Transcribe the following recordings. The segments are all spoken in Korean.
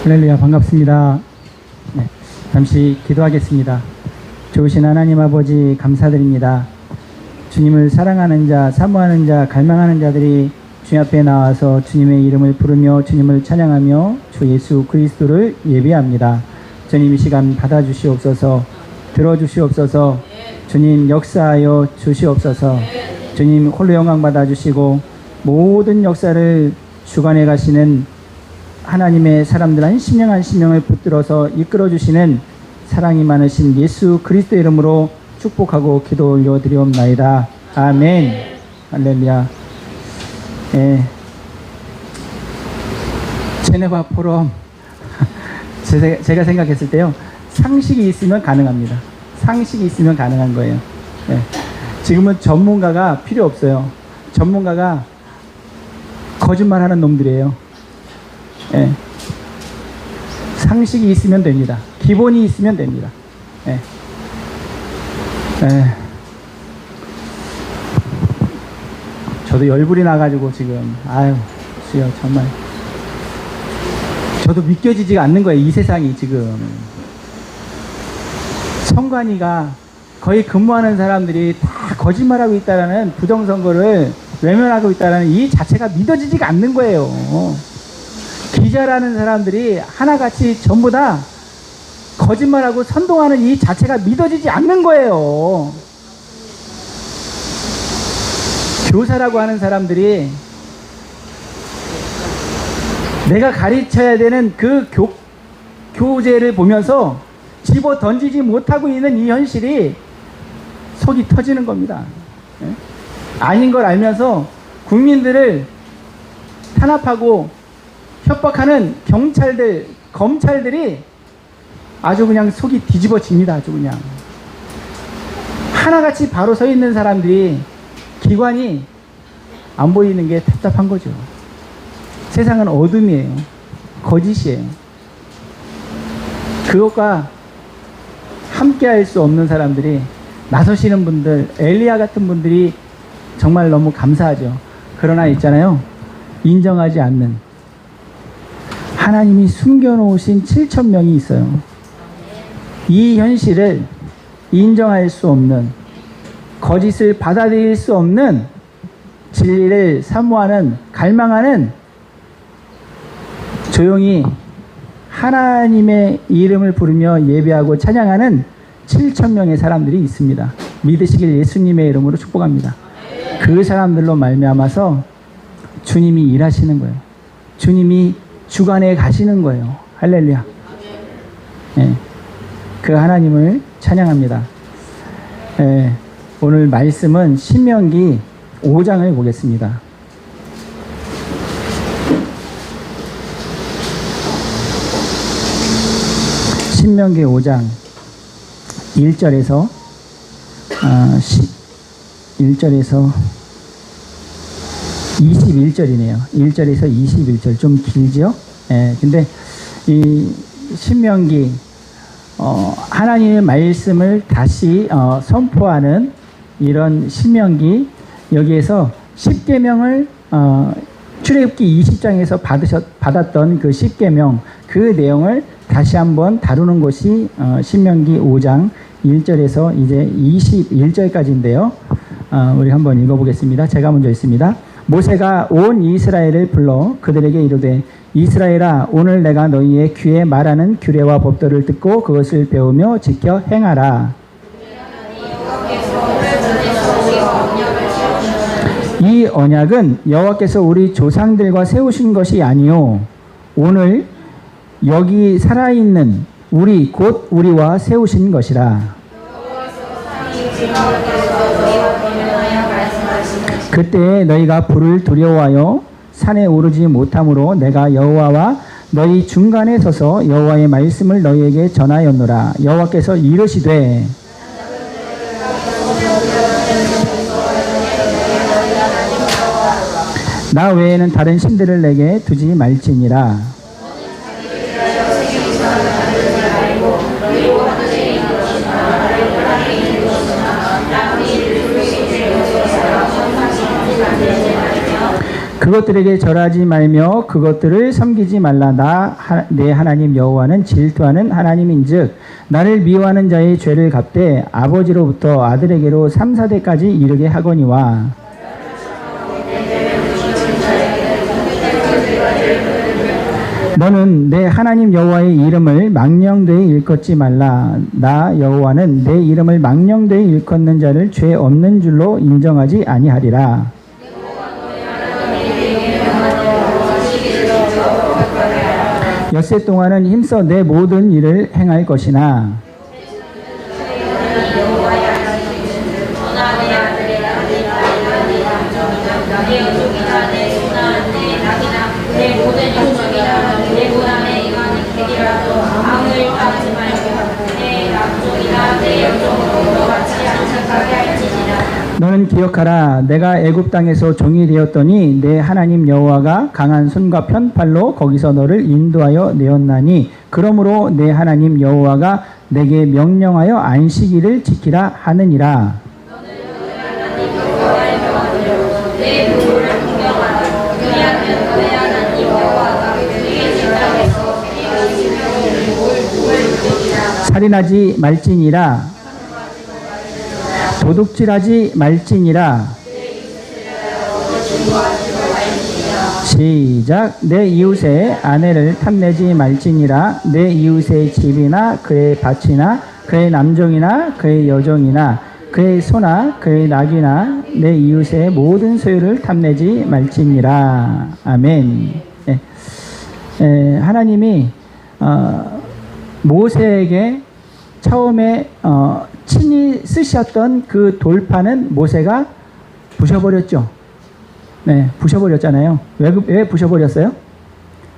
할렐루야, 반갑습니다. 네, 잠시 기도하겠습니다. 좋으신 하나님 아버지 감사드립니다. 주님을 사랑하는 자, 사모하는 자, 갈망하는 자들이 주님 앞에 나와서 주님의 이름을 부르며 주님을 찬양하며 주 예수 그리스도를 예배합니다. 주님 이 시간 받아주시옵소서, 들어주시옵소서, 주님 역사하여 주시옵소서. 주님 홀로 영광 받아주시고 모든 역사를 주관해 가시는 하나님의 사람들 한 심령 한 심령을 붙들어서 이끌어주시는 사랑이 많으신 예수 그리스도 이름으로 축복하고 기도 올려드리옵나이다. 아멘. 할렐루야. 제네바 포럼 제가 생각했을 때요, 상식이 있으면 가능합니다. 상식이 있으면 가능한 거예요. 지금은 전문가가 필요 없어요. 전문가가 거짓말하는 놈들이에요. 상식이 있으면 됩니다. 기본이 있으면 됩니다. 저도 열불이 나가지고 지금 주여 정말 저도 믿겨지지가 않는 거예요. 이 세상이 지금 선관위가 거의 근무하는 사람들이 다 거짓말하고 있다라는 부정선거를 외면하고 있다라는 이 자체가 믿어지지가 않는 거예요. 기자라는 사람들이 하나같이 전부 다 거짓말하고 선동하는 이 자체가 믿어지지 않는 거예요. 교사라고 하는 사람들이 내가 가르쳐야 되는 그 교재를 보면서 집어 던지지 못하고 있는 이 현실이 속이 터지는 겁니다. 아닌 걸 알면서 국민들을 탄압하고 협박하는 경찰들, 검찰들이 아주 그냥 속이 뒤집어집니다. 아주 그냥 하나같이 바로 서 있는 사람들이, 기관이 안 보이는 게 답답한 거죠. 세상은 어둠이에요. 거짓이에요. 그것과 함께 할 수 없는 사람들이 나서시는 분들, 엘리야 같은 분들이 정말 너무 감사하죠. 그러나 있잖아요, 인정하지 않는, 하나님이 숨겨놓으신 7,000명이 있어요. 이 현실을 인정할 수 없는, 거짓을 받아들일 수 없는, 진리를 사모하는, 갈망하는, 조용히 하나님의 이름을 부르며 예배하고 찬양하는 7,000명의 사람들이 있습니다. 믿으시길 예수님의 이름으로 축복합니다. 그 사람들로 말미암아서 주님이 일하시는 거예요. 주님이 주관에 가시는 거예요. 할렐루야. 그 하나님을 찬양합니다. 오늘 말씀은 신명기 5장을 보겠습니다. 신명기 5장 1절에서 21절이네요. 1절에서 21절 좀 길죠? 근데 이 신명기 하나님의 말씀을 다시 선포하는 이런 신명기, 여기에서 10계명을 출애굽기 20장에서 받았던 그 10계명, 그 내용을 다시 한번 다루는 것이 신명기 5장 1절에서 이제 21절까지인데요. 우리 한번 읽어보겠습니다. 제가 먼저 읽습니다. 모세가 온 이스라엘을 불러 그들에게 이르되, 이스라엘아, 오늘 내가 너희의 귀에 말하는 규례와 법도를 듣고 그것을 배우며 지켜 행하라. 이 언약은 여호와께서 우리 조상들과 세우신 것이 아니요, 오늘 여기 살아있는 우리 곧 우리와 세우신 것이라. 그때 너희가 불을 두려워하여 산에 오르지 못함으로 내가 여호와와 너희 중간에 서서 여호와의 말씀을 너희에게 전하였노라. 여호와께서 이르시되, 나 외에는 다른 신들을 내게 두지 말지니라. 그것들에게 절하지 말며 그것들을 섬기지 말라. 내 하나님 여호와는 질투하는 하나님인즉 나를 미워하는 자의 죄를 갚되 아버지로부터 아들에게로 3, 4대까지 이르게 하거니와. 너는 내 하나님 여호와의 이름을 망령되이 일컫지 말라. 나 여호와는 내 이름을 망령되이 일컫는 자를 죄 없는 줄로 인정하지 아니하리라. 엿새 동안은 힘써 내 모든 일을 행할 것이나 너는 기억하라. 내가 애굽 땅에서 종이 되었더니 내 하나님 여호와가 강한 손과 편팔로 거기서 너를 인도하여 내었나니 그러므로 내 하나님 여호와가 내게 명령하여 안식일을 지키라 하느니라. 살인하지 말지니라. 도둑질하지 말지니라. 시작. 내 이웃의 아내를 탐내지 말지니라. 내 이웃의 집이나 그의 밭이나 그의 남종이나 그의 여종이나 그의 소나 그의 낙이나 내 이웃의 모든 소유를 탐내지 말지니라. 아멘. 하나님이 모세에게 처음에 친히 쓰셨던 그 돌판은 모세가 부셔버렸죠. 네, 부셔버렸잖아요. 왜 부셔버렸어요?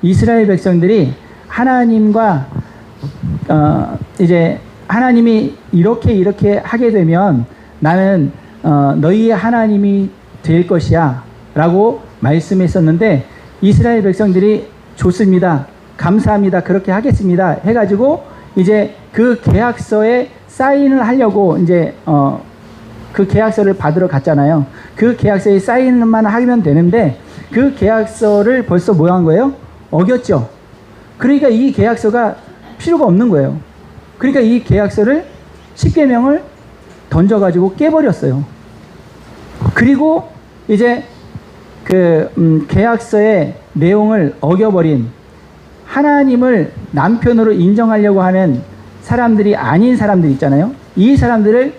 이스라엘 백성들이 하나님과 이제 하나님이 이렇게 하게 되면 나는 너희의 하나님이 될 것이야 라고 말씀했었는데 이스라엘 백성들이 좋습니다. 감사합니다. 그렇게 하겠습니다. 해가지고 이제 그 계약서에 사인을 하려고 이제 그 계약서를 받으러 갔잖아요. 그 계약서에 사인만 하면 되는데 그 계약서를 벌써 뭐 한 거예요? 어겼죠. 그러니까 이 계약서가 필요가 없는 거예요. 그러니까 이 계약서를 10계명을 던져가지고 깨버렸어요. 그리고 이제 그 계약서의 내용을 어겨버린 하나님을 남편으로 인정하려고 하는 사람들이 아닌 사람들 있잖아요. 이 사람들을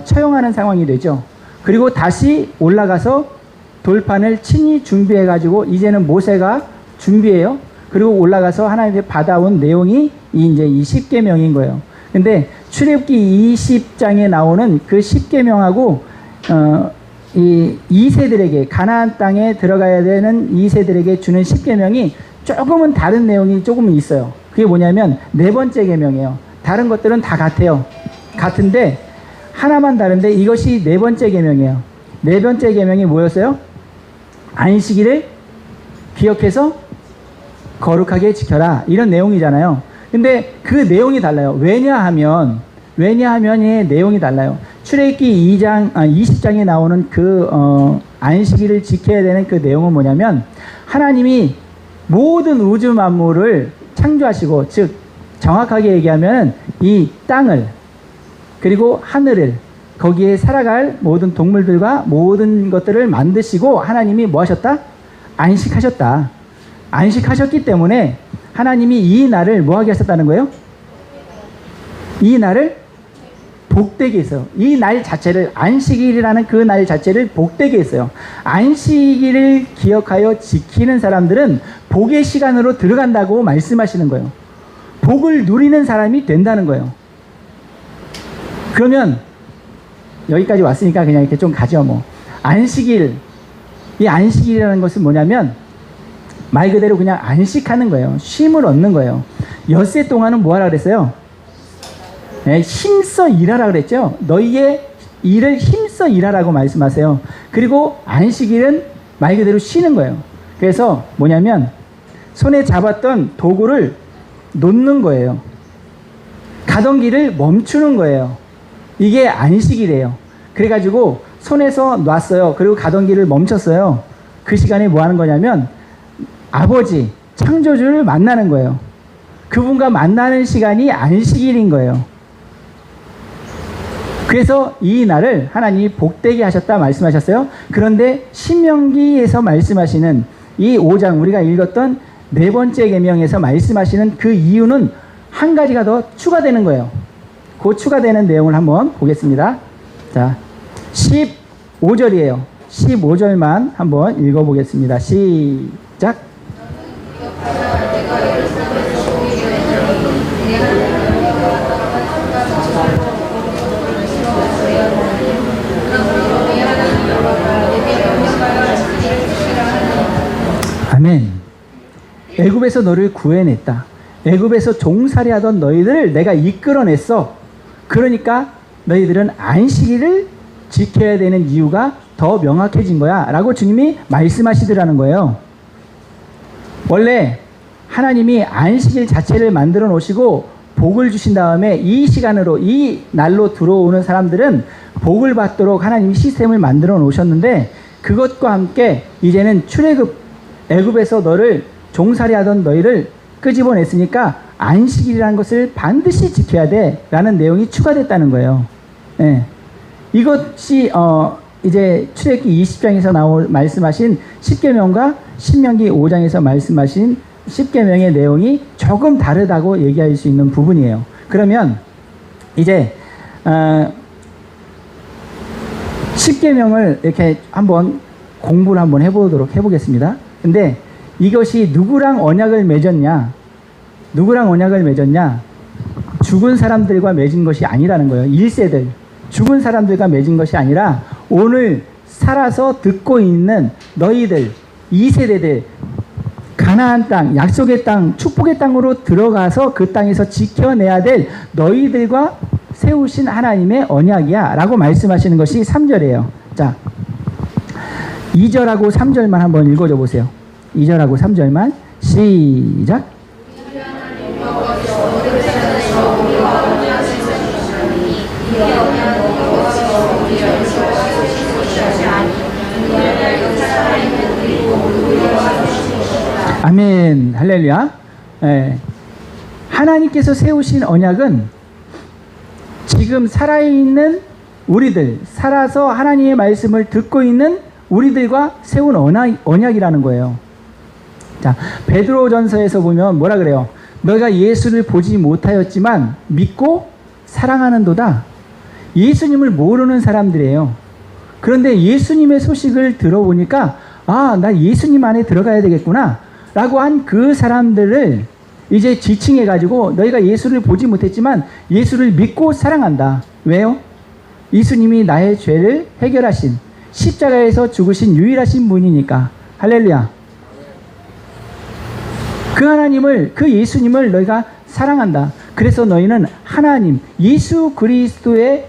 처형하는 상황이 되죠. 그리고 다시 올라가서 돌판을 친히 준비해가지고 이제는 모세가 준비해요. 그리고 올라가서 하나님께 받아온 내용이 이제 이 10계명인 거예요. 근데 출애굽기 20장에 나오는 그 10계명하고 이 2세들에게 가나안 땅에 들어가야 되는 2세들에게 주는 10계명이 조금은 다른 내용이 조금 있어요. 그게 뭐냐면 네 번째 계명이에요. 다른 것들은 다 같아요. 같은데 하나만 다른데 이것이 네 번째 계명이에요. 네 번째 계명이 뭐였어요? 안식일을 기억해서 거룩하게 지켜라. 이런 내용이잖아요. 근데 그 내용이 달라요. 왜냐하면 이 내용이 달라요. 출애굽기 20장에 나오는 그 안식일을 지켜야 되는 그 내용은 뭐냐면 하나님이 모든 우주 만물을 창조하시고, 즉 정확하게 얘기하면 이 땅을 그리고 하늘을 거기에 살아갈 모든 동물들과 모든 것들을 만드시고 하나님이 뭐 하셨다? 안식하셨다. 안식하셨기 때문에 하나님이 이 날을 뭐 하게 하셨다는 거예요? 이 날을 복되게 했어요. 이 날 자체를, 안식일이라는 그 날 자체를 복되게 했어요. 안식일을 기억하여 지키는 사람들은 복의 시간으로 들어간다고 말씀하시는 거예요. 복을 누리는 사람이 된다는 거예요. 그러면 여기까지 왔으니까 그냥 이렇게 좀 가죠. 뭐 안식일, 이 안식일이라는 것은 뭐냐면 말 그대로 그냥 안식하는 거예요. 쉼을 얻는 거예요. 엿새 동안은 뭐 하라 그랬어요? 네, 힘써 일하라 그랬죠. 너희의 일을 힘써 일하라고 말씀하세요. 그리고 안식일은 말 그대로 쉬는 거예요. 그래서 뭐냐면 손에 잡았던 도구를 놓는 거예요. 가던 길을 멈추는 거예요. 이게 안식이래요. 그래가지고 손에서 놨어요. 그리고 가던 길을 멈췄어요. 그 시간에 뭐 하는 거냐면 아버지, 창조주를 만나는 거예요. 그분과 만나는 시간이 안식일인 거예요. 그래서 이 날을 하나님이 복되게 하셨다 말씀하셨어요. 그런데 신명기에서 말씀하시는 이 5장 우리가 읽었던 네 번째 계명에서 말씀하시는 그 이유는 한 가지가 더 추가되는 거예요. 그 추가되는 내용을 한번 보겠습니다. 자, 15절이에요. 15절만 한번 읽어보겠습니다. 시작. 아멘. 애굽에서 너를 구해냈다. 애굽에서 종살이 하던 너희들을 내가 이끌어냈어. 그러니까 너희들은 안식일을 지켜야 되는 이유가 더 명확해진 거야 라고 주님이 말씀하시더라는 거예요. 원래 하나님이 안식일 자체를 만들어 놓으시고 복을 주신 다음에 이 시간으로 이 날로 들어오는 사람들은 복을 받도록 하나님이 시스템을 만들어 놓으셨는데 그것과 함께 이제는 출애굽 애굽에서 너를 종살이 하던 너희를 끄집어냈으니까 안식일이라는 것을 반드시 지켜야 돼 라는 내용이 추가됐다는 거예요. 예. 이것이 이제 출애굽기 20장에서 말씀하신 10계명과 신명기 5장에서 말씀하신 10계명의 내용이 조금 다르다고 얘기할 수 있는 부분이에요. 그러면 이제 10계명을 이렇게 한번 공부를 한번 해보겠습니다. 근데 이것이 누구랑 언약을 맺었냐? 누구랑 언약을 맺었냐? 죽은 사람들과 맺은 것이 아니라는 거예요. 1세들. 죽은 사람들과 맺은 것이 아니라 오늘 살아서 듣고 있는 너희들, 2세대들, 가나안 땅, 약속의 땅, 축복의 땅으로 들어가서 그 땅에서 지켜내야 될 너희들과 세우신 하나님의 언약이야 라고 말씀하시는 것이 3절이에요. 자, 2절하고 3절만 한번 읽어줘 보세요. 2절하고 3절만 시작. 아멘. 할렐루야. 예. 하나님께서 세우신 언약은 지금 살아있는 우리들, 살아서 하나님의 말씀을 듣고 있는 우리들과 세운 언약이라는 거예요. 자, 베드로전서에서 보면 뭐라 그래요? 너희가 예수를 보지 못하였지만 믿고 사랑하는도다. 예수님을 모르는 사람들이에요. 그런데 예수님의 소식을 들어보니까 아, 나 예수님 안에 들어가야 되겠구나 라고 한 그 사람들을 이제 지칭해가지고 너희가 예수를 보지 못했지만 예수를 믿고 사랑한다. 왜요? 예수님이 나의 죄를 해결하신 십자가에서 죽으신 유일하신 분이니까. 할렐루야. 그 하나님을, 그 예수님을 너희가 사랑한다. 그래서 너희는 하나님, 예수 그리스도의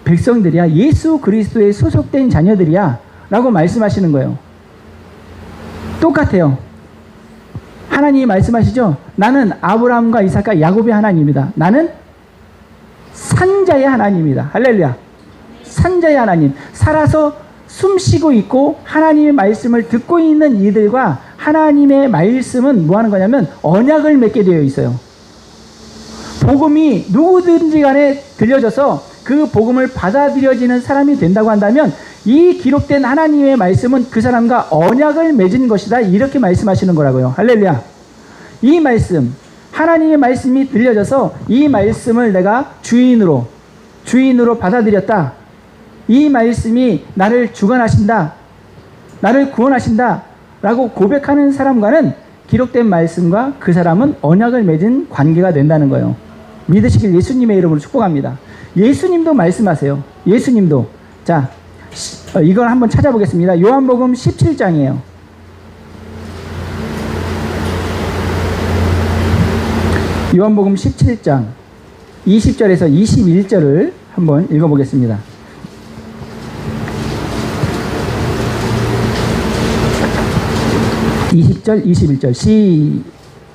백성들이야. 예수 그리스도의 소속된 자녀들이야 라고 말씀하시는 거예요. 똑같아요. 하나님이 말씀하시죠. 나는 아브라함과 이삭과 야곱의 하나님이다. 나는 산자의 하나님이다. 할렐루야. 산자의 하나님. 살아서 숨쉬고 있고 하나님의 말씀을 듣고 있는 이들과 하나님의 말씀은 뭐 하는 거냐면 언약을 맺게 되어 있어요. 복음이 누구든지 간에 들려져서 그 복음을 받아들여지는 사람이 된다고 한다면 이 기록된 하나님의 말씀은 그 사람과 언약을 맺은 것이다. 이렇게 말씀하시는 거라고요. 할렐루야. 이 말씀, 하나님의 말씀이 들려져서 이 말씀을 내가 주인으로 받아들였다. 이 말씀이 나를 주관하신다. 나를 구원하신다. 라고 고백하는 사람과는 기록된 말씀과 그 사람은 언약을 맺은 관계가 된다는 거예요. 믿으시길 예수님의 이름으로 축복합니다. 예수님도 말씀하세요. 예수님도. 자, 이걸 한번 찾아보겠습니다. 요한복음 17장이에요. 요한복음 17장 20절에서 21절을 한번 읽어보겠습니다. 20절 21절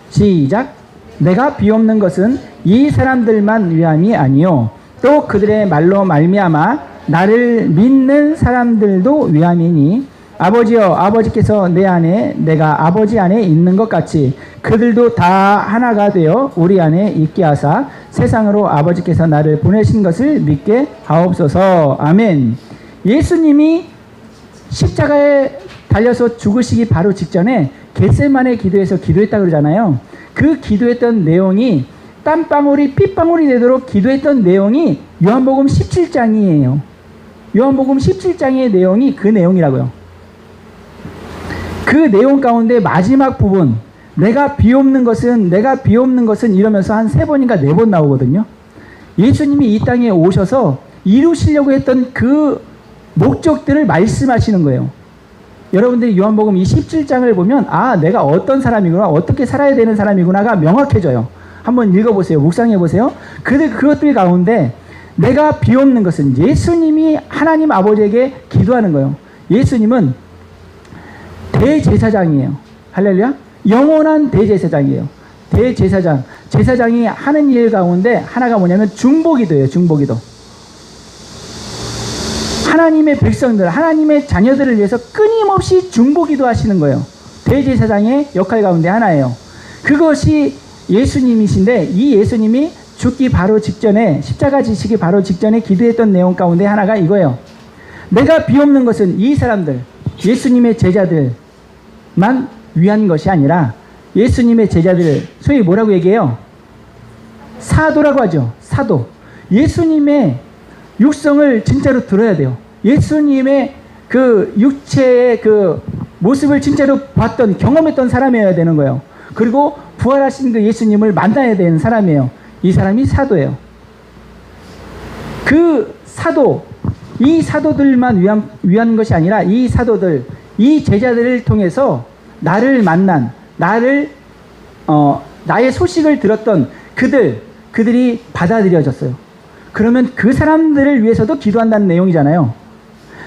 시작. 내가 비옵는 것은 이 사람들만 위함이 아니요 또 그들의 말로 말미암아 나를 믿는 사람들도 위함이니 아버지여, 아버지께서 내 안에 내가 아버지 안에 있는 것 같이 그들도 다 하나가 되어 우리 안에 있게 하사 세상으로 아버지께서 나를 보내신 것을 믿게 하옵소서. 아멘. 예수님이 십자가에 달려서 죽으시기 바로 직전에 겟세마네 기도에서 기도했다고 그러잖아요. 그 기도했던 내용이 땀방울이 핏방울이 되도록 기도했던 내용이 요한복음 17장이에요. 요한복음 17장의 내용이 그 내용이라고요. 그 내용 가운데 마지막 부분, 내가 비옵는 것은 이러면서 한 3번인가 4번 나오거든요. 예수님이 이 땅에 오셔서 이루시려고 했던 그 목적들을 말씀하시는 거예요. 여러분들이 요한복음 이 17장을 보면 아, 내가 어떤 사람이구나, 어떻게 살아야 되는 사람이구나가 명확해져요. 한번 읽어보세요. 묵상해보세요. 그것들 가운데 내가 비옵는 것은 예수님이 하나님 아버지에게 기도하는 거예요. 예수님은 대제사장이에요. 할렐루야. 영원한 대제사장이에요. 대제사장. 제사장이 하는 일 가운데 하나가 뭐냐면 중보기도예요. 중보기도. 하나님의 백성들, 하나님의 자녀들을 위해서 끊임없이 중보기도 하시는 거예요. 대제사장의 역할 가운데 하나예요. 그것이 예수님이신데 이 예수님이 죽기 바로 직전에, 십자가 지시기 바로 직전에 기도했던 내용 가운데 하나가 이거예요. 내가 비옵는 것은 이 사람들, 예수님의 제자들만 위한 것이 아니라 예수님의 제자들, 소위 뭐라고 얘기해요? 사도라고 하죠. 사도. 예수님의 육성을 진짜로 들어야 돼요. 예수님의 그 육체의 그 모습을 진짜로 봤던, 경험했던 사람이어야 되는 거예요. 그리고 부활하신 그 예수님을 만나야 되는 사람이에요. 이 사람이 사도예요. 그 사도, 이 사도들만 위한 것이 아니라 이 사도들, 이 제자들을 통해서 나를 만난, 나의 소식을 들었던 그들이 받아들여졌어요. 그러면 그 사람들을 위해서도 기도한다는 내용이잖아요.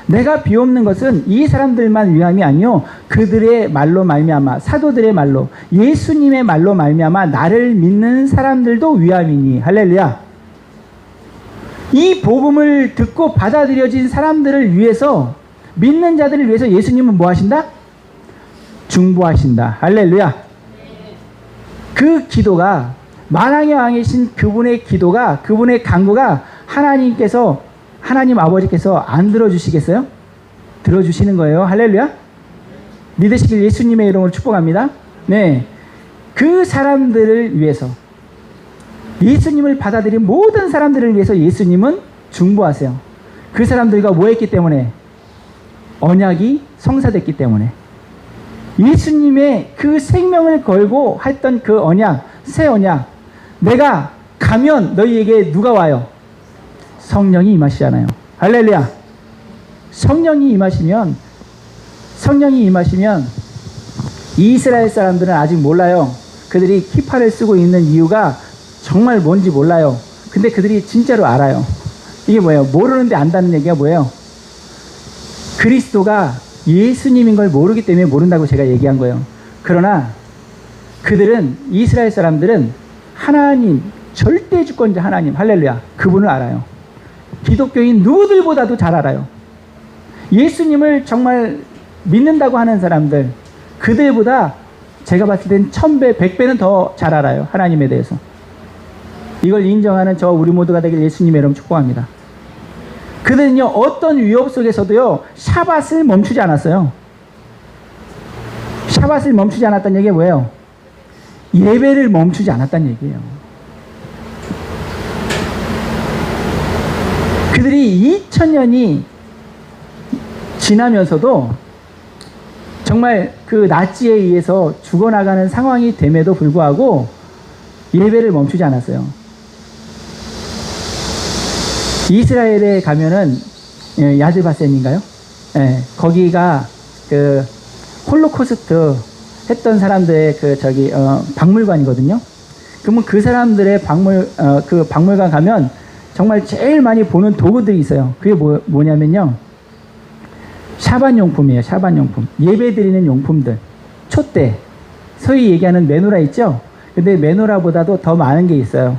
내가 비옵는 것은 이 사람들만 위함이 아니요, 그들의 말로 말미암아, 사도들의 말로, 예수님의 말로 말미암아 나를 믿는 사람들도 위함이니. 할렐루야. 이 복음을 듣고 받아들여진 사람들을 위해서, 믿는 자들을 위해서 예수님은 뭐 하신다? 중보하신다. 할렐루야. 그 기도가, 만왕의 왕이신 그분의 기도가, 그분의 간구가 하나님 아버지께서 안 들어주시겠어요? 들어주시는 거예요. 할렐루야. 믿으시길 예수님의 이름으로 축복합니다. 네, 그 사람들을 위해서, 예수님을 받아들인 모든 사람들을 위해서 예수님은 중보하세요. 그 사람들과 뭐 했기 때문에? 언약이 성사됐기 때문에. 예수님의 그 생명을 걸고 했던 그 언약, 새 언약, 내가 가면 너희에게 누가 와요? 성령이 임하시잖아요. 할렐루야. 성령이 임하시면 이스라엘 사람들은 아직 몰라요. 그들이 키파를 쓰고 있는 이유가 정말 뭔지 몰라요. 근데 그들이 진짜로 알아요. 이게 뭐예요? 모르는데 안다는 얘기가 뭐예요? 그리스도가 예수님인 걸 모르기 때문에 모른다고 제가 얘기한 거예요. 그러나 그들은, 이스라엘 사람들은 하나님, 절대 주권자 하나님, 할렐루야, 그분을 알아요. 기독교인 누구들보다도 잘 알아요. 예수님을 정말 믿는다고 하는 사람들, 그들보다 제가 봤을 땐 1000배, 100배는 더 잘 알아요. 하나님에 대해서. 이걸 인정하는 우리 모두가 되길 예수님의 이름 축복합니다. 그들은요, 어떤 위협 속에서도요, 샤밧을 멈추지 않았어요. 샤밧을 멈추지 않았다는 얘기가 뭐예요? 예배를 멈추지 않았다는 얘기예요. 그들이 2000년이 지나면서도 정말 그 나치에 의해서 죽어나가는 상황이 됨에도 불구하고 예배를 멈추지 않았어요. 이스라엘에 가면은 야드바센인가요? 예, 거기가 그 홀로코스트 했던 사람들의 박물관이거든요. 그러면 그 사람들의 그 박물관 가면 정말 제일 많이 보는 도구들이 있어요. 그게 뭐냐면요, 샤밧용품이에요. 샤밧용품. 예배 드리는 용품들. 촛대. 소위 얘기하는 메노라 있죠? 근데 메노라보다도 더 많은 게 있어요.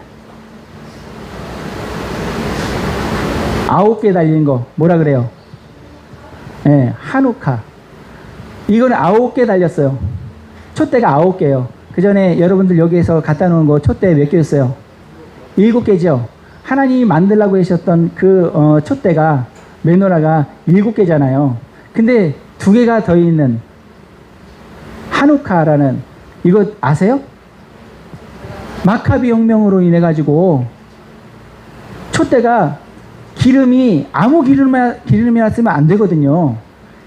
9개 달린 거. 뭐라 그래요? 네, 하누카. 이거는 9개 달렸어요. 촛대가 9개예요. 그 전에 여러분들 여기에서 갖다 놓은 거 촛대 몇 개였어요? 7개죠. 하나님이 만들라고 하셨던 그 촛대가, 메노라가 7개잖아요. 근데 2개가 더 있는 하누카라는, 이거 아세요? 마카비 혁명으로 인해 가지고 촛대가 기름이 아무 기름이나 쓰면 안 되거든요.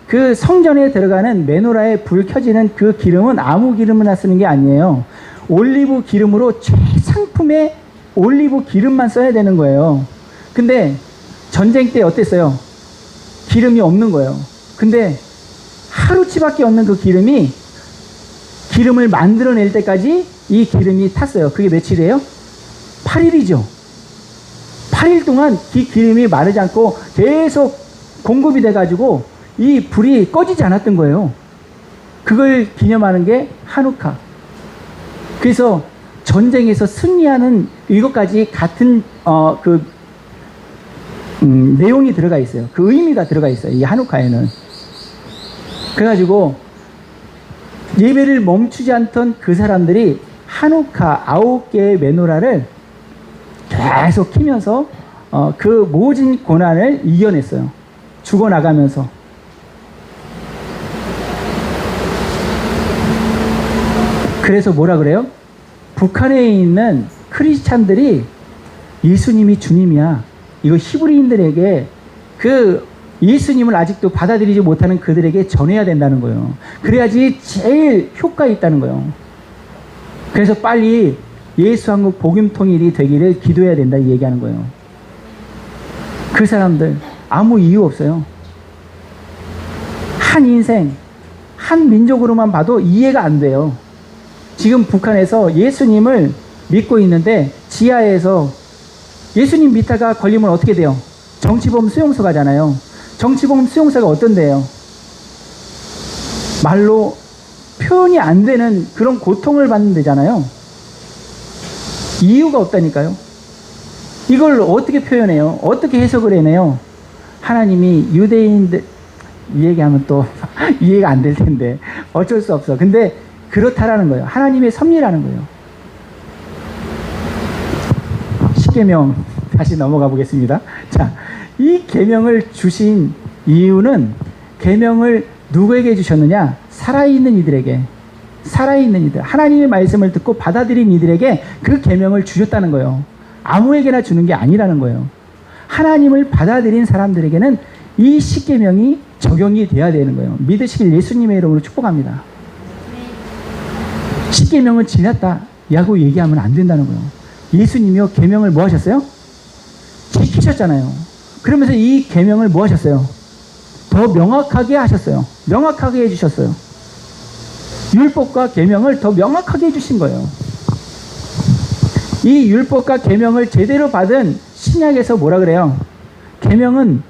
그 성전에 들어가는 메노라에 불 켜지는 그 기름은 아무 기름이나 쓰는 게 아니에요. 올리브 기름으로 최상품의 올리브 기름만 써야 되는 거예요. 근데 전쟁 때 어땠어요? 기름이 없는 거예요. 근데 하루치밖에 없는 그 기름이, 기름을 만들어낼 때까지 이 기름이 탔어요. 그게 며칠이에요? 8일이죠. 8일 동안 이 기름이 마르지 않고 계속 공급이 돼가지고 이 불이 꺼지지 않았던 거예요. 그걸 기념하는 게 하누카. 그래서 전쟁에서 승리하는 이것까지 같은 내용이 들어가 있어요. 그 의미가 들어가 있어요. 이 하누카에는. 그래가지고 예배를 멈추지 않던 그 사람들이 하누카 9개의 메노라를 계속 키면서 그 모진 고난을 이겨냈어요. 죽어나가면서. 그래서 뭐라 그래요? 북한에 있는 크리스찬들이 예수님이 주님이야. 이거 히브리인들에게, 그 예수님을 아직도 받아들이지 못하는 그들에게 전해야 된다는 거예요. 그래야지 제일 효과 있다는 거예요. 그래서 빨리 예수 한국 복음 통일이 되기를 기도해야 된다, 이 얘기하는 거예요. 그 사람들 아무 이유 없어요. 한 인생, 한 민족으로만 봐도 이해가 안 돼요. 지금 북한에서 예수님을 믿고 있는데 지하에서 예수님 믿다가 걸리면 어떻게 돼요? 정치범 수용소 가잖아요. 정치범 수용소가 어떤데요? 말로 표현이 안 되는 그런 고통을 받는 데잖아요. 이유가 없다니까요. 이걸 어떻게 표현해요? 어떻게 해석을 해내요? 하나님이 유대인들, 이 얘기하면 또 이해가 안 될 텐데 어쩔 수 없어. 근데 그렇다라는 거예요. 하나님의 섭리라는 거예요. 십계명 다시 넘어가 보겠습니다. 자, 이 계명을 주신 이유는, 계명을 누구에게 주셨느냐? 살아있는 이들에게, 살아있는 이들, 하나님의 말씀을 듣고 받아들인 이들에게 그 계명을 주셨다는 거예요. 아무에게나 주는 게 아니라는 거예요. 하나님을 받아들인 사람들에게는 이 십계명이 적용이 돼야 되는 거예요. 믿으시길 예수님의 이름으로 축복합니다. 십계명을 지났다 라고 얘기하면 안 된다는 거예요. 예수님이요, 계명을 뭐 하셨어요? 지키셨잖아요. 그러면서 이 계명을 뭐 하셨어요? 더 명확하게 하셨어요. 명확하게 해주셨어요. 율법과 계명을 더 명확하게 해주신 거예요. 이 율법과 계명을 제대로 받은 신약에서 뭐라 그래요? 계명은,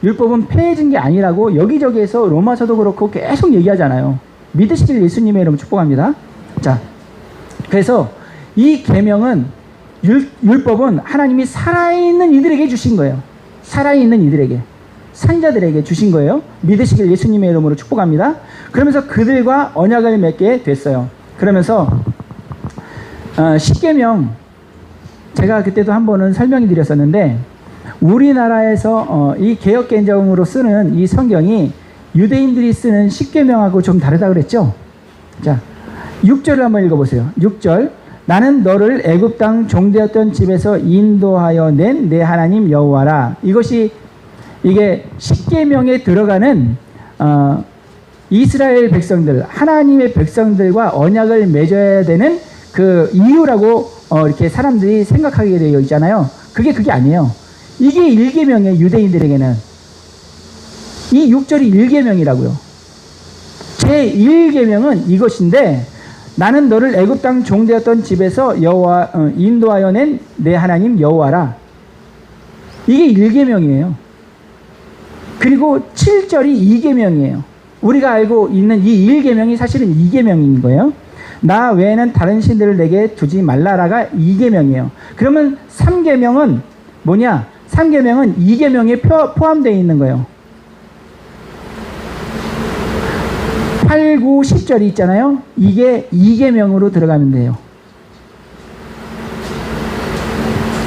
율법은 폐해진 게 아니라고 여기저기에서 로마서도 그렇고 계속 얘기하잖아요. 믿으시길 예수님의 이름으로 축복합니다. 자, 그래서 이 계명은, 율법은 하나님이 살아있는 이들에게 주신 거예요. 살아있는 이들에게, 산자들에게 주신 거예요. 믿으시길 예수님의 이름으로 축복합니다. 그러면서 그들과 언약을 맺게 됐어요. 그러면서 십계명, 제가 그때도 한 번은 설명해 드렸었는데, 우리나라에서 이 개역개정으로 쓰는 이 성경이 유대인들이 쓰는 십계명하고 좀 다르다고 그랬죠. 자, 6절을 한번 읽어보세요. 6절. 나는 너를 애굽 땅 종되었던 집에서 인도하여 낸 내 하나님 여호와라. 이게 십계명에 들어가는 이스라엘 백성들, 하나님의 백성들과 언약을 맺어야 되는 그 이유라고 이렇게 사람들이 생각하게 되어 있잖아요. 그게 아니에요. 이게 1계명이에요. 유대인들에게는 이 6절이 1계명이라고요. 제 1계명은 이것인데, 나는 너를 애굽 땅 종되었던 집에서 인도하여 낸 내 하나님 여호와라. 이게 1계명이에요. 그리고 7절이 2계명이에요. 우리가 알고 있는 이 1계명이 사실은 2계명인 거예요. 나 외에는 다른 신들을 내게 두지 말라라가 2계명이에요. 그러면 3계명은 뭐냐? 3계명은 2계명에 포함되어 있는 거예요. 그리고 10절이 있잖아요. 이게 2계명으로 들어가면 돼요.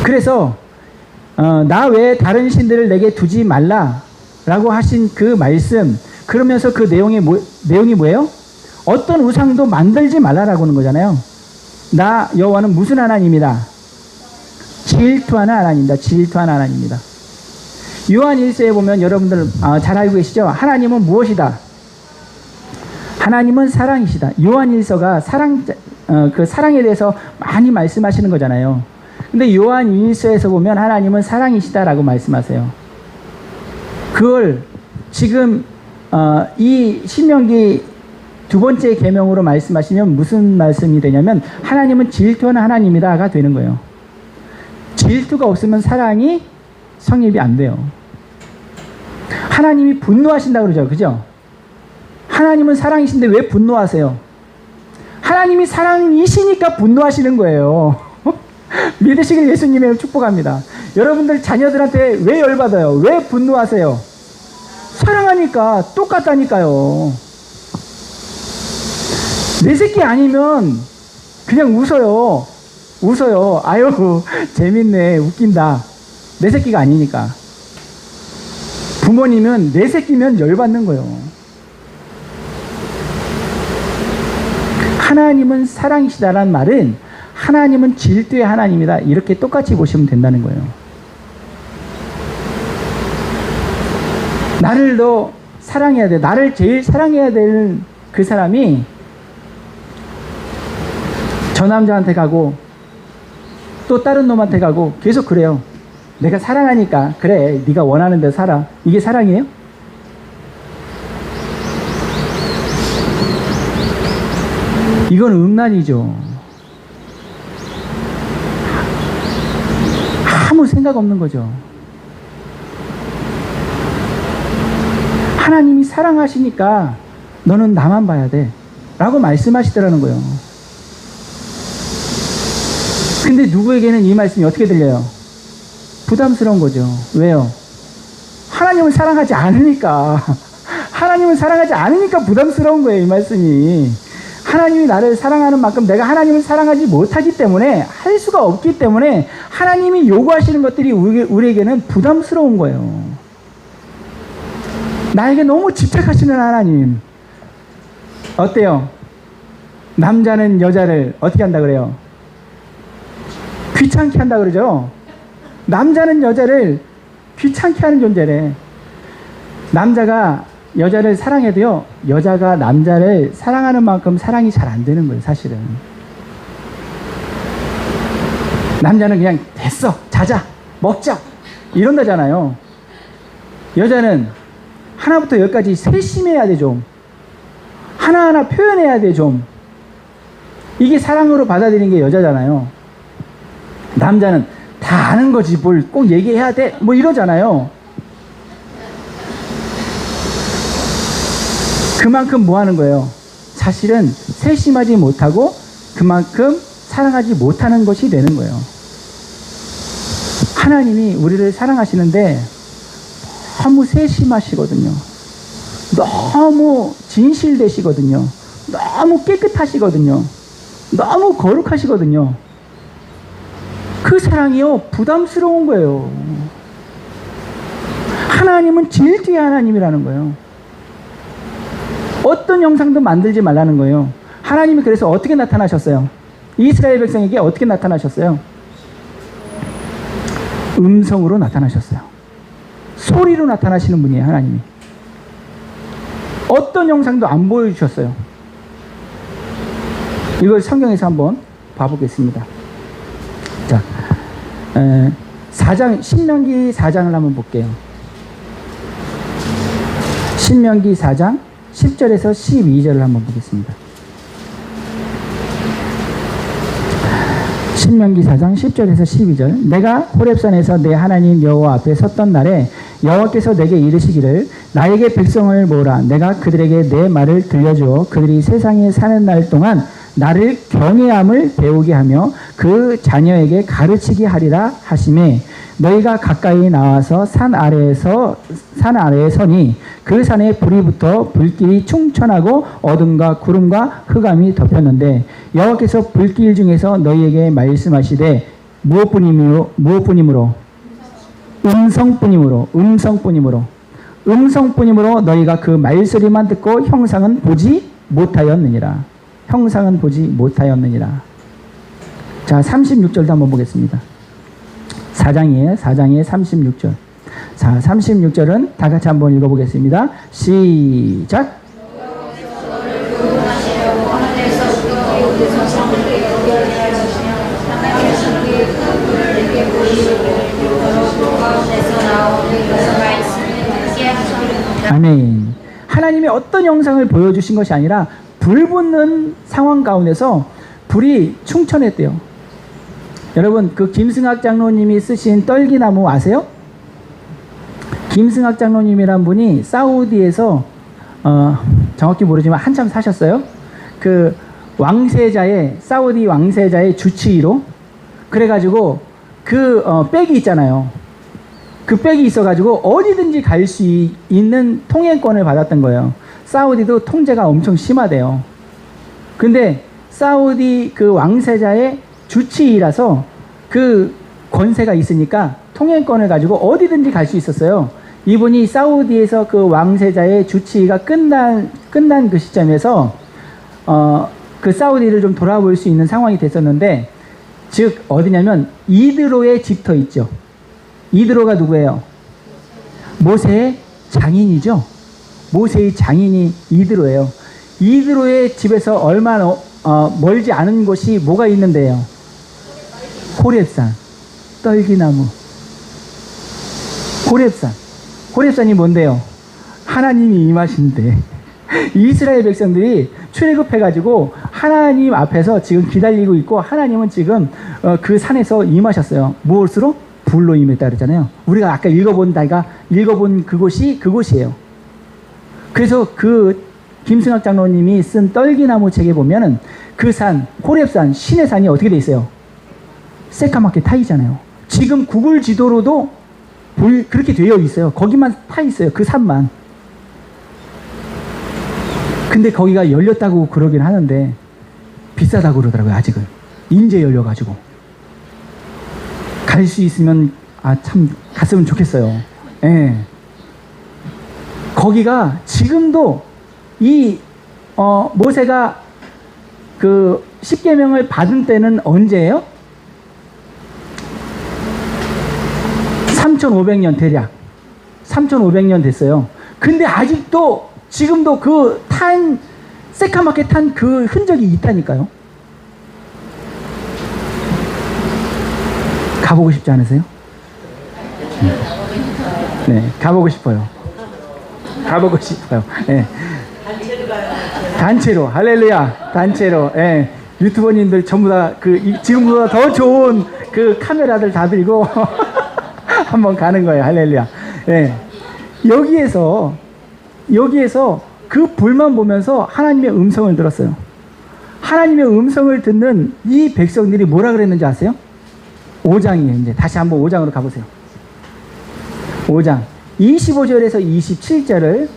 그래서 나 외에 다른 신들을 내게 두지 말라라고 하신 그 말씀, 그러면서 그 내용이 뭐예요? 어떤 우상도 만들지 말라라고 하는 거잖아요. 나 여호와는 무슨 하나님이다? 질투하는 하나님이다. 질투하는 하나님이다. 요한 1서에 보면 여러분들 잘 알고 계시죠? 하나님은 무엇이다? 하나님은 사랑이시다. 요한 1서가 그 사랑에 대해서 많이 말씀하시는 거잖아요. 근데 요한 1서에서 보면 하나님은 사랑이시다라고 말씀하세요. 그걸 지금 이 신명기 두 번째 계명으로 말씀하시면 무슨 말씀이 되냐면 하나님은 질투하는 하나님이다가 되는 거예요. 질투가 없으면 사랑이 성립이 안 돼요. 하나님이 분노하신다고 그러죠. 그죠? 하나님은 사랑이신데 왜 분노하세요? 하나님이 사랑이시니까 분노하시는 거예요. 믿으시길 예수님의 축복합니다. 여러분들 자녀들한테 왜 열받아요? 왜 분노하세요? 사랑하니까. 똑같다니까요. 내 새끼 아니면 그냥 웃어요. 아유 재밌네, 웃긴다. 내 새끼가 아니니까. 부모님은 내 새끼면 열받는 거예요. 하나님은 사랑이시다라는 말은 하나님은 질투의 하나님이다, 이렇게 똑같이 보시면 된다는 거예요. 나를 더 사랑해야 돼. 나를 제일 사랑해야 될 그 사람이 저 남자한테 가고 또 다른 놈한테 가고 계속 그래요. 내가 사랑하니까 그래, 네가 원하는 대로 살아. 이게 사랑이에요? 이건 음란이죠. 아무 생각 없는 거죠. 하나님이 사랑하시니까 너는 나만 봐야 돼 라고 말씀하시더라는 거예요. 근데 누구에게는 이 말씀이 어떻게 들려요? 부담스러운 거죠. 왜요? 하나님을 사랑하지 않으니까. 하나님을 사랑하지 않으니까 부담스러운 거예요, 이 말씀이. 하나님이 나를 사랑하는 만큼 내가 하나님을 사랑하지 못하기 때문에, 할 수가 없기 때문에 하나님이 요구하시는 것들이 우리에게는 부담스러운 거예요. 나에게 너무 집착하시는 하나님. 어때요? 남자는 여자를 어떻게 한다 그래요? 귀찮게 한다 그러죠. 남자는 여자를 귀찮게 하는 존재래. 남자가 여자를 사랑해도요, 여자가 남자를 사랑하는 만큼 사랑이 잘 안 되는 거예요, 사실은. 남자는 그냥 됐어, 자자, 먹자, 이런다잖아요. 여자는 하나부터 열까지 세심해야 돼, 좀. 하나하나 표현해야 돼, 좀. 이게 사랑으로 받아들이는 게 여자잖아요. 남자는 다 아는 거지, 뭘 꼭 얘기해야 돼, 뭐 이러잖아요. 그만큼 뭐 하는 거예요? 사실은 세심하지 못하고 그만큼 사랑하지 못하는 것이 되는 거예요. 하나님이 우리를 사랑하시는데 너무 세심하시거든요. 너무 진실되시거든요. 너무 깨끗하시거든요. 너무 거룩하시거든요. 그 사랑이요, 부담스러운 거예요. 하나님은 질투의 하나님이라는 거예요. 어떤 형상도 만들지 말라는 거예요. 하나님이 그래서 어떻게 나타나셨어요? 이스라엘 백성에게 어떻게 나타나셨어요? 음성으로 나타나셨어요. 소리로 나타나시는 분이에요, 하나님이. 어떤 형상도 안 보여주셨어요. 이걸 성경에서 한번 봐보겠습니다. 자, 4장, 신명기 4장을 한번 볼게요. 신명기 4장 10절에서 12절을 한번 보겠습니다. 신명기 4장 10절에서 12절. 내가 호렙산에서 내 하나님 여호와 앞에 섰던 날에 여호와께서 내게 이르시기를 나에게 백성을 모으라. 내가 그들에게 내 말을 들려주어 그들이 세상에 사는 날 동안 나를 경외함을 배우게 하며 그 자녀에게 가르치게 하리라 하시매 너희가 가까이 나와서 산 아래에 서니 그 산에 불이 붙어 불길이 충천하고 어둠과 구름과 흑암이 덮였는데 여호와께서 불길 중에서 너희에게 말씀하시되 무엇뿐이므로 음성뿐이므로 너희가 그 말소리만 듣고 형상은 보지 못하였느니라. 자, 36절도 한번 보겠습니다. 4장에 36절. 자, 36절은 다 같이 한번 읽어보겠습니다. 시작. 아멘. 하나님이 어떤 영상을 보여주신 것이 아니라 불 붙는 상황 가운데서 불이 충천했대요. 여러분, 그 김승학 장로님이 쓰신 떨기나무 아세요? 김승학 장로님이란 분이 사우디에서 정확히 모르지만 한참 사셨어요. 그 사우디 왕세자의 주치의로. 그래가지고 그 백이 있잖아요. 그 백이 있어가지고 어디든지 갈 수 있는 통행권을 받았던 거예요. 사우디도 통제가 엄청 심하대요. 근데 사우디 그 왕세자의 주치의라서 그 권세가 있으니까 통행권을 가지고 어디든지 갈 수 있었어요. 이분이 사우디에서 그 왕세자의 주치의가 끝난 그 시점에서 그 사우디를 좀 돌아볼 수 있는 상황이 됐었는데, 즉 어디냐면 이드로의 집터 있죠. 이드로가 누구예요? 모세의 장인이죠. 모세의 장인이 이드로예요. 이드로의 집에서 얼마 멀지 않은 곳이 뭐가 있는데요? 호렙산, 떨기나무. 호렙산이 뭔데요? 하나님이 임하신데 이스라엘 백성들이 출애굽해가지고 하나님 앞에서 지금 기다리고 있고, 하나님은 지금 그 산에서 임하셨어요. 무엇으로? 불로 임했다 그랬잖아요. 우리가 아까 읽어본 그곳이에요. 그래서 그 김승학 장로님이 쓴 떨기나무 책에 보면은 그 산, 호렙산, 신의 산이 어떻게 돼 있어요? 새까맣게 타 있잖아요. 지금 구글 지도로도 그렇게 되어 있어요. 거기만 타 있어요. 그 산만. 근데 거기가 열렸다고 그러긴 하는데 비싸다고 그러더라고요. 아직은. 인제 열려가지고. 갈 수 있으면 참 갔으면 좋겠어요. 예. 거기가 지금도 이 모세가 그 십계명을 받은 때는 언제예요? 3,500년 대략 3,500년 됐어요. 근데 아직도 지금도 그 새까맣게 탄 그 흔적이 있다니까요. 가보고 싶지 않으세요? 네, 가보고 싶어요. 네. 단체로, 할렐루야, 단체로. 네. 유튜버님들 전부 다 지금보다 더 좋은 그 카메라들 다 들고 한번 가는 거예요. 할렐루야. 네. 여기에서 그 불만 보면서 하나님의 음성을 들었어요. 하나님의 음성을 듣는 이 백성들이 뭐라 그랬는지 아세요? 5장이에요. 이제 다시 한번 5장으로 가보세요. 5장 25절에서 27절을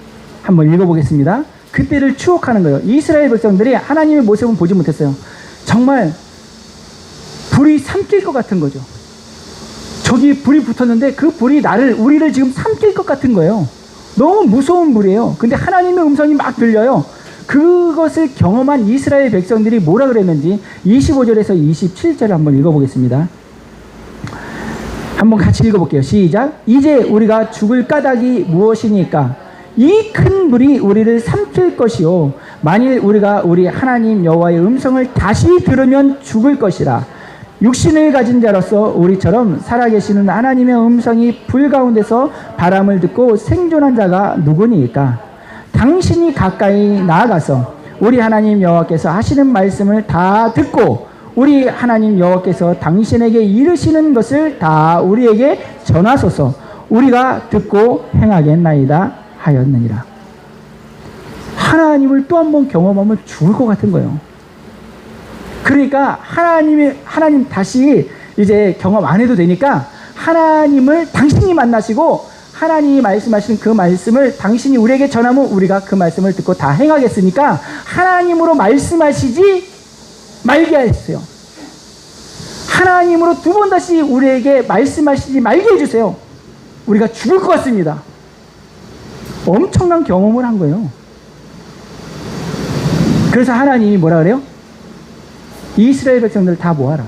한번 읽어보겠습니다. 그때를 추억하는 거예요. 이스라엘 백성들이 하나님의 모습은 보지 못했어요. 정말 불이 삼킬 것 같은 거죠. 저기 불이 붙었는데 그 불이 우리를 지금 삼킬 것 같은 거예요. 너무 무서운 불이에요. 근데 하나님의 음성이 막 들려요. 그것을 경험한 이스라엘 백성들이 뭐라 그랬는지 25절에서 27절을 한번 읽어보겠습니다. 한번 같이 읽어볼게요. 시작. 이제 우리가 죽을 까닭이 무엇이니까? 이 큰 불이 우리를 삼킬 것이요, 만일 우리가 우리 하나님 여호와의 음성을 다시 들으면 죽을 것이라. 육신을 가진 자로서 우리처럼 살아계시는 하나님의 음성이 불 가운데서 바람을 듣고 생존한 자가 누구니까? 당신이 가까이 나아가서 우리 하나님 여호와께서 하시는 말씀을 다 듣고 우리 하나님 여호와께서 당신에게 이르시는 것을 다 우리에게 전하소서. 우리가 듣고 행하겠나이다 하였느니라. 하나님을 또 한 번 경험하면 죽을 것 같은 거예요. 그러니까 하나님 다시 이제 경험 안 해도 되니까 하나님을 당신이 만나시고 하나님이 말씀하시는 그 말씀을 당신이 우리에게 전하면 우리가 그 말씀을 듣고 다 행하겠으니까 하나님으로 말씀하시지 말게 하셨어요. 하나님으로 두 번 다시 우리에게 말씀하시지 말게 해주세요. 우리가 죽을 것 같습니다. 엄청난 경험을 한 거예요. 그래서 하나님이 뭐라 그래요? 이스라엘 백성들 다 모아라.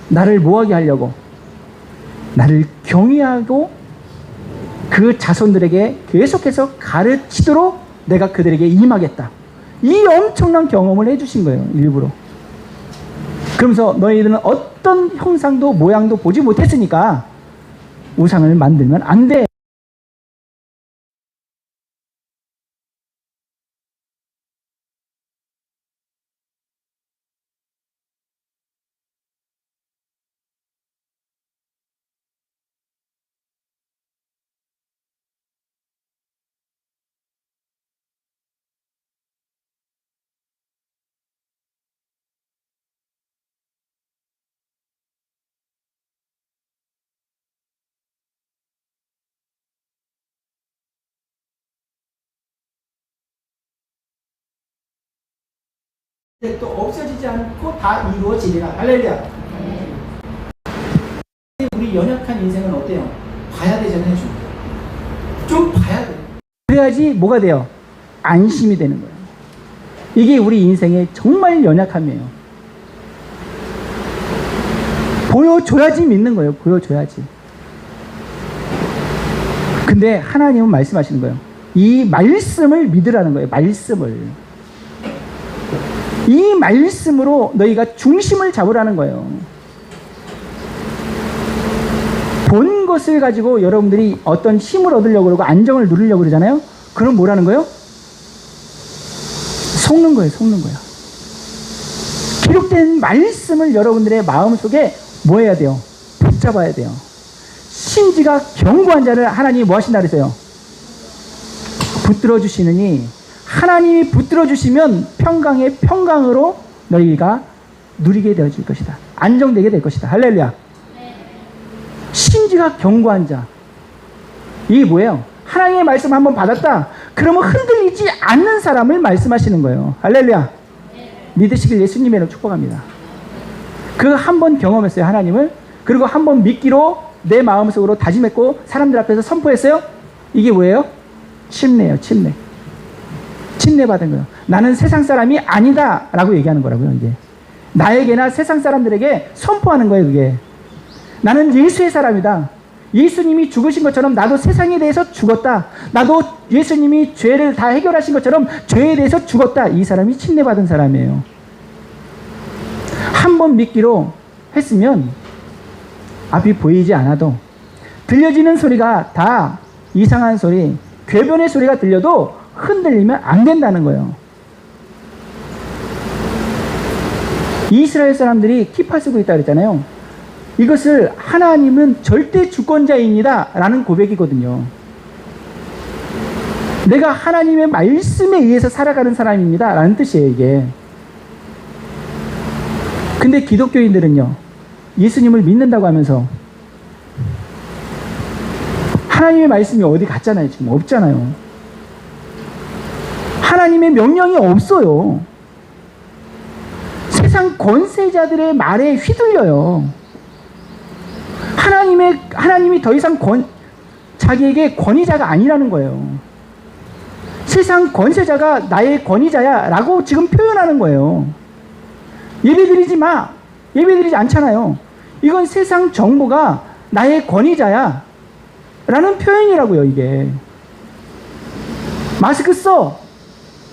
나를 모하게 하려고, 나를 경외하고 그 자손들에게 계속해서 가르치도록 내가 그들에게 임하겠다. 이 엄청난 경험을 해주신 거예요. 일부러. 그러면서 너희들은 어떤 형상도 모양도 보지 못했으니까 우상을 만들면 안 돼. 또 없어지지 않고 다 이루어지리라. 할렐루야. 우리 연약한 인생은 어때요? 봐야 되잖아요. 좀 봐야 돼. 그래야지 뭐가 돼요? 안심이 되는 거예요. 이게 우리 인생의 정말 연약함이에요. 보여줘야지 믿는 거예요. 보여줘야지. 근데 하나님은 말씀하시는 거예요. 이 말씀을 믿으라는 거예요. 말씀을. 이 말씀으로 너희가 중심을 잡으라는 거예요. 본 것을 가지고 여러분들이 어떤 힘을 얻으려고 그러고 안정을 누리려고 그러잖아요. 그럼 뭐라는 거예요? 속는 거예요. 속는 거야. 기록된 말씀을 여러분들의 마음속에 뭐 해야 돼요? 붙잡아야 돼요. 신지가 견고한 자를 하나님이 뭐 하신다 그랬어요? 붙들어 주시느니 하나님이 붙들어 주시면 평강의 평강으로 너희가 누리게 되어질 것이다. 안정되게 될 것이다. 할렐루야. 신지가 견고한 자. 이게 뭐예요? 하나님의 말씀 한번 받았다. 그러면 흔들리지 않는 사람을 말씀하시는 거예요. 할렐루야. 믿으시길 예수님의 이름으로 축복합니다. 그 한 번 경험했어요. 하나님을. 그리고 한 번 믿기로 내 마음속으로 다짐했고 사람들 앞에서 선포했어요. 이게 뭐예요? 침례예요. 침례. 침례받은 거예요. 나는 세상 사람이 아니다 라고 얘기하는 거라고요. 이제 나에게나 세상 사람들에게 선포하는 거예요. 그게 나는 예수의 사람이다. 예수님이 죽으신 것처럼 나도 세상에 대해서 죽었다. 나도 예수님이 죄를 다 해결하신 것처럼 죄에 대해서 죽었다. 이 사람이 침례받은 사람이에요. 한 번 믿기로 했으면 앞이 보이지 않아도 들려지는 소리가 다 이상한 소리, 궤변의 소리가 들려도 흔들리면 안 된다는 거예요. 이스라엘 사람들이 키파 쓰고 있다 그랬잖아요. 이것을 하나님은 절대 주권자입니다 라는 고백이거든요. 내가 하나님의 말씀에 의해서 살아가는 사람입니다 라는 뜻이에요. 이게. 근데 기독교인들은요, 예수님을 믿는다고 하면서 하나님의 말씀이 어디 갔잖아요. 지금 없잖아요. 하나님의 명령이 없어요. 세상 권세자들의 말에 휘둘려요. 하나님이 더 이상 자기에게 권위자가 아니라는 거예요. 세상 권세자가 나의 권위자야 라고 지금 표현하는 거예요. 예배드리지 마. 예배드리지 않잖아요. 이건 세상 정부가 나의 권위자야 라는 표현이라고요. 이게. 마스크 써.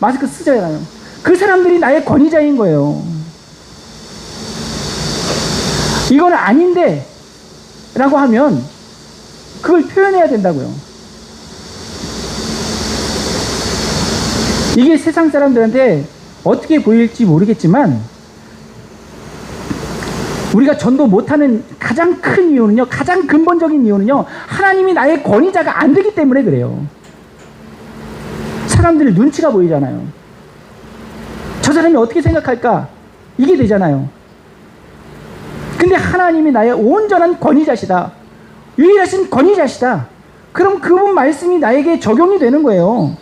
마스크 쓰잖아요. 그 사람들이 나의 권위자인 거예요. 이건 아닌데 라고 하면 그걸 표현해야 된다고요. 이게 세상 사람들한테 어떻게 보일지 모르겠지만 우리가 전도 못하는 가장 큰 이유는요, 가장 근본적인 이유는요, 하나님이 나의 권위자가 안 되기 때문에 그래요. 사람들의 눈치가 보이잖아요. 저 사람이 어떻게 생각할까? 이게 되잖아요. 근데 하나님이 나의 온전한 권위자시다. 유일하신 권위자시다. 그럼 그분 말씀이 나에게 적용이 되는 거예요.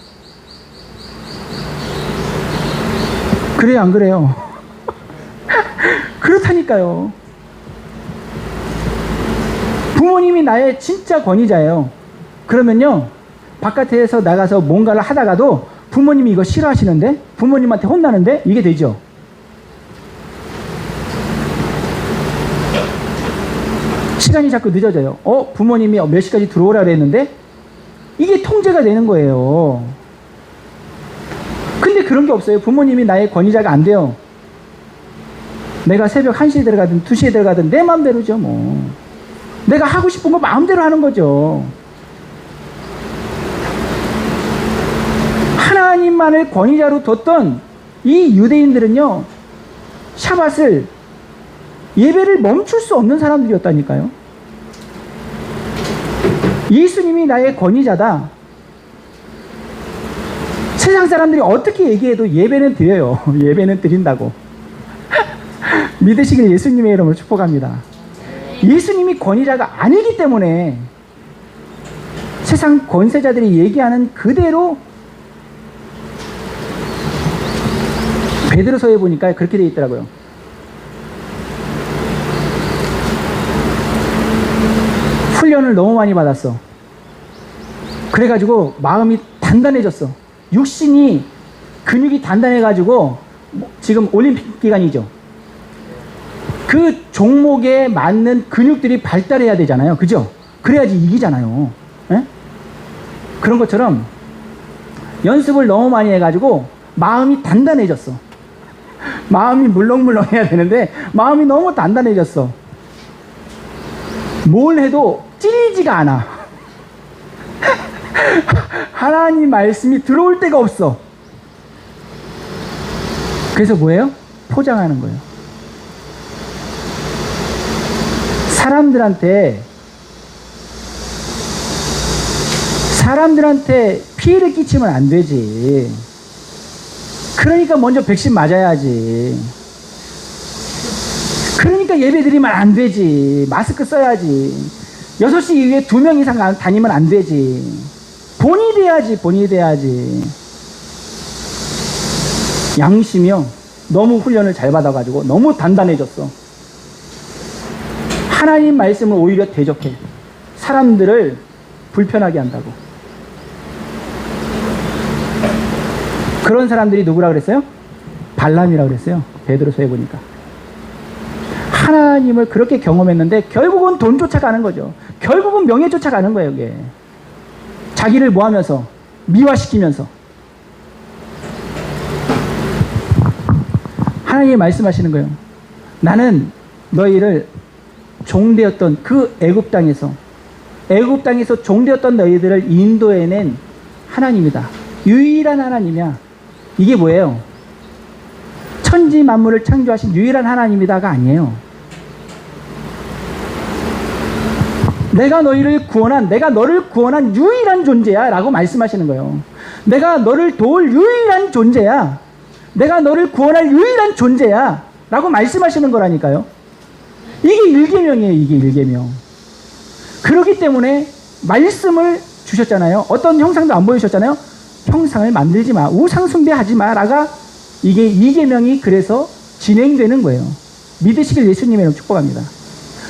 그래요, 안 그래요? 그렇다니까요. 부모님이 나의 진짜 권위자예요. 그러면요, 바깥에서 나가서 뭔가를 하다가도 부모님이 이거 싫어하시는데, 부모님한테 혼나는데, 이게 되죠. 시간이 자꾸 늦어져요. 부모님이 몇 시까지 들어오라 그랬는데, 이게 통제가 되는 거예요. 근데 그런 게 없어요. 부모님이 나의 권위자가 안 돼요. 내가 새벽 1시에 들어가든 2시에 들어가든 내 마음대로죠, 뭐. 내가 하고 싶은 거 마음대로 하는 거죠. 하나님만을 권위자로 뒀던 이 유대인들은요, 샤밧을, 예배를 멈출 수 없는 사람들이었다니까요. 예수님이 나의 권위자다. 세상 사람들이 어떻게 얘기해도 예배는 드려요. 예배는 드린다고. 믿으시길 예수님의 이름으로 축복합니다. 예수님이 권위자가 아니기 때문에 세상 권세자들이 얘기하는 그대로, 베드로서에 보니까 그렇게 되어 있더라고요. 훈련을 너무 많이 받았어. 그래가지고 마음이 단단해졌어. 육신이, 근육이 단단해가지고, 지금 올림픽 기간이죠. 그 종목에 맞는 근육들이 발달해야 되잖아요. 그죠? 그래야지 이기잖아요. 에? 그런 것처럼 연습을 너무 많이 해가지고 마음이 단단해졌어. 마음이 물렁물렁 해야 되는데 마음이 너무 단단해졌어. 뭘 해도 찔리지가 않아. 하나님 말씀이 들어올 데가 없어. 그래서 뭐예요? 포장하는 거예요. 사람들한테 피해를 끼치면 안 되지. 그러니까 먼저 백신 맞아야지. 그러니까 예배 드리면 안 되지. 마스크 써야지. 6시 이후에 2명 이상 다니면 안 되지. 본이 돼야지. 양심이요. 너무 훈련을 잘 받아가지고 너무 단단해졌어. 하나님 말씀을 오히려 대적해. 사람들을 불편하게 한다고. 그런 사람들이 누구라 그랬어요? 발람이라고 그랬어요. 베드로서에 보니까. 하나님을 그렇게 경험했는데 결국은 돈 쫓아가는 거죠. 결국은 명예 쫓아가는 거예요, 이게. 자기를 뭐 하면서? 미화시키면서. 하나님이 말씀하시는 거예요. 나는 너희를 종되었던 그 애굽 땅에서 종되었던 너희들을 인도해낸 하나님이다. 유일한 하나님이야. 이게 뭐예요? 천지 만물을 창조하신 유일한 하나님이다가 아니에요. 내가 너를 구원한 유일한 존재야 라고 말씀하시는 거예요. 내가 너를 도울 유일한 존재야. 내가 너를 구원할 유일한 존재야 라고 말씀하시는 거라니까요. 이게 1계명이에요. 이게 1계명. 그렇기 때문에 말씀을 주셨잖아요. 어떤 형상도 안 보여주셨잖아요. 형상을 만들지 마, 우상 숭배하지 마라가 이게 2계명이 그래서 진행되는 거예요. 믿으시길 예수님의 이름으로 축복합니다.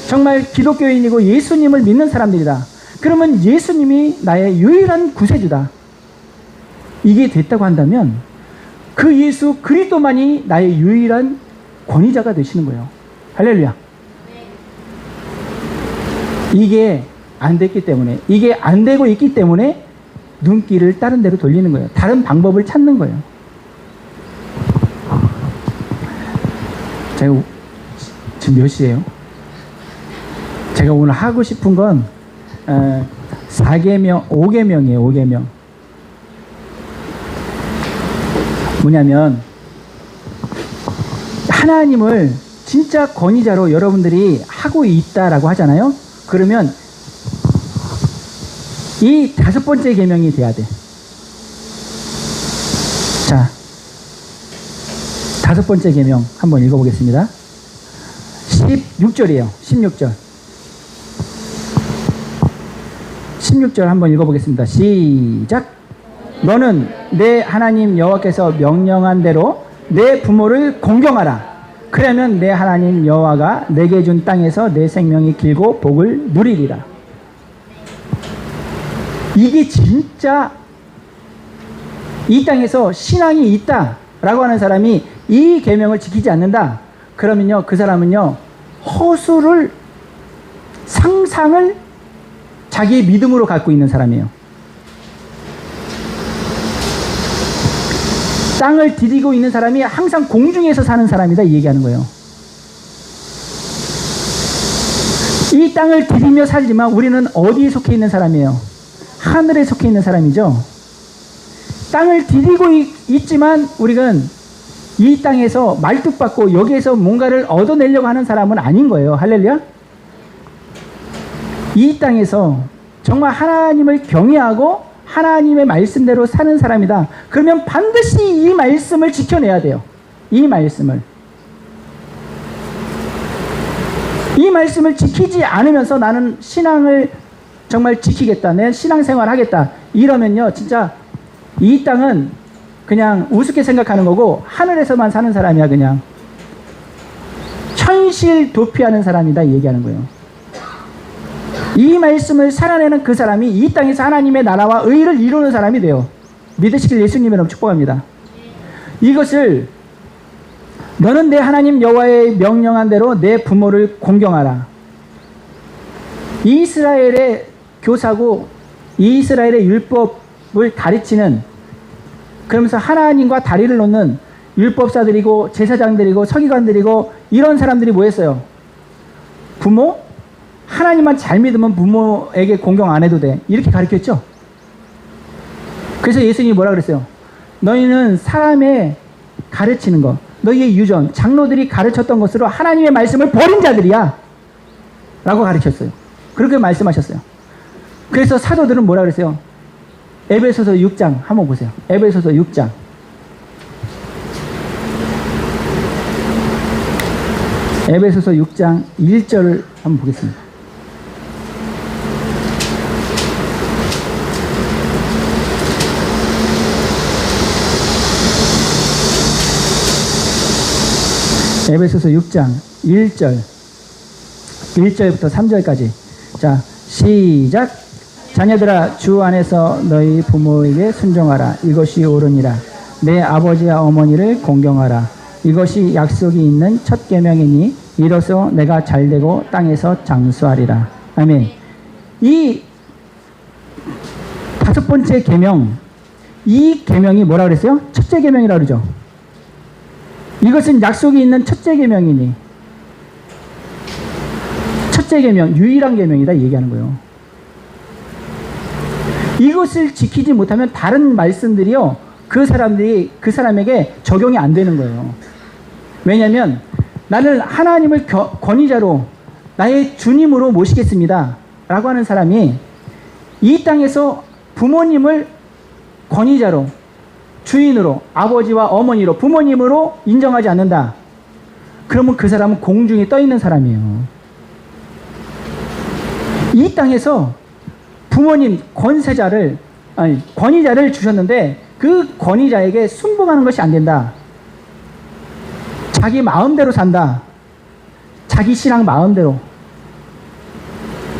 정말 기독교인이고 예수님을 믿는 사람들이다. 그러면 예수님이 나의 유일한 구세주다. 이게 됐다고 한다면 그 예수 그리스도만이 나의 유일한 권위자가 되시는 거예요. 할렐루야. 이게 안 됐기 때문에, 이게 안 되고 있기 때문에 눈길을 다른 데로 돌리는 거예요. 다른 방법을 찾는 거예요. 제가 지금 몇 시예요? 제가 오늘 하고 싶은 건 4계명, 5계명이에요. 5계명. 뭐냐면 하나님을 진짜 권위자로 여러분들이 하고 있다라고 하잖아요. 그러면 이 5번째 계명이 돼야 돼. 자, 5번째 계명 한번 읽어보겠습니다. 16절이에요. 16절. 16절 한번 읽어보겠습니다. 시작. 너는 내 하나님 여호와께서 명령한 대로 내 부모를 공경하라. 그러면 내 하나님 여호와가 내게 준 땅에서 내 생명이 길고 복을 누리리라. 이게 진짜 이 땅에서 신앙이 있다라고 하는 사람이 이 계명을 지키지 않는다. 그러면요, 그 사람은요, 허술을, 상상을 자기의 믿음으로 갖고 있는 사람이에요. 땅을 디디고 있는 사람이 항상 공중에서 사는 사람이다, 이 얘기하는 거예요. 이 땅을 디디며 살지만 우리는 어디에 속해 있는 사람이에요? 하늘에 속해 있는 사람이죠. 땅을 디디고 있지만 우리는 이 땅에서 말뚝박고 여기에서 뭔가를 얻어내려고 하는 사람은 아닌 거예요. 할렐루야. 이 땅에서 정말 하나님을 경외하고 하나님의 말씀대로 사는 사람이다. 그러면 반드시 이 말씀을 지켜내야 돼요. 이 말씀을 지키지 않으면서 나는 신앙을 정말 지키겠다, 내 신앙생활 하겠다 이러면요, 진짜 이 땅은 그냥 우습게 생각하는 거고 하늘에서만 사는 사람이야. 그냥 현실 도피하는 사람이다, 얘기하는 거예요. 이 말씀을 살아내는 그 사람이 이 땅에서 하나님의 나라와 의를 이루는 사람이 돼요. 믿으시길 예수님의 이름으로 축복합니다. 이것을 너는 내 하나님 여호와의 명령한 대로 내 부모를 공경하라. 이스라엘의 교사고 이스라엘의 율법을 가르치는, 그러면서 하나님과 다리를 놓는 율법사들이고 제사장들이고 서기관들이고 이런 사람들이 뭐 했어요? 부모? 하나님만 잘 믿으면 부모에게 공경 안 해도 돼, 이렇게 가르쳤죠. 그래서 예수님이 뭐라 그랬어요? 너희는 사람의 가르치는 것, 너희의 유전, 장로들이 가르쳤던 것으로 하나님의 말씀을 버린 자들이야 라고 가르쳤어요. 그렇게 말씀하셨어요. 그래서 사도들은 뭐라 그랬어요? 에베소서 6장 한번 보세요. 에베소서 6장. 에베소서 6장 1절을 한번 보겠습니다. 에베소서 6장 1절부터 3절까지. 자, 시작. 자녀들아, 주 안에서 너희 부모에게 순종하라. 이것이 옳으니라. 내 아버지와 어머니를 공경하라. 이것이 약속이 있는 첫 계명이니 이로써 내가 잘되고 땅에서 장수하리라. 아멘. 이 다섯 번째 계명, 이 계명이 뭐라 그랬어요? 첫째 계명이라 그러죠. 이것은 약속이 있는 첫째 계명이니, 첫째 계명, 유일한 계명이다 얘기하는 거예요. 이것을 지키지 못하면 다른 말씀들이요, 그 사람에게 적용이 안 되는 거예요. 왜냐하면 나는 하나님을 권위자로 나의 주님으로 모시겠습니다 라고 하는 사람이 이 땅에서 부모님을 권위자로, 주인으로, 아버지와 어머니로, 부모님으로 인정하지 않는다. 그러면 그 사람은 공중에 떠 있는 사람이에요. 이 땅에서 부모님 권위자를 주셨는데 그 권위자에게 순종하는 것이 안 된다. 자기 마음대로 산다. 자기 신앙 마음대로.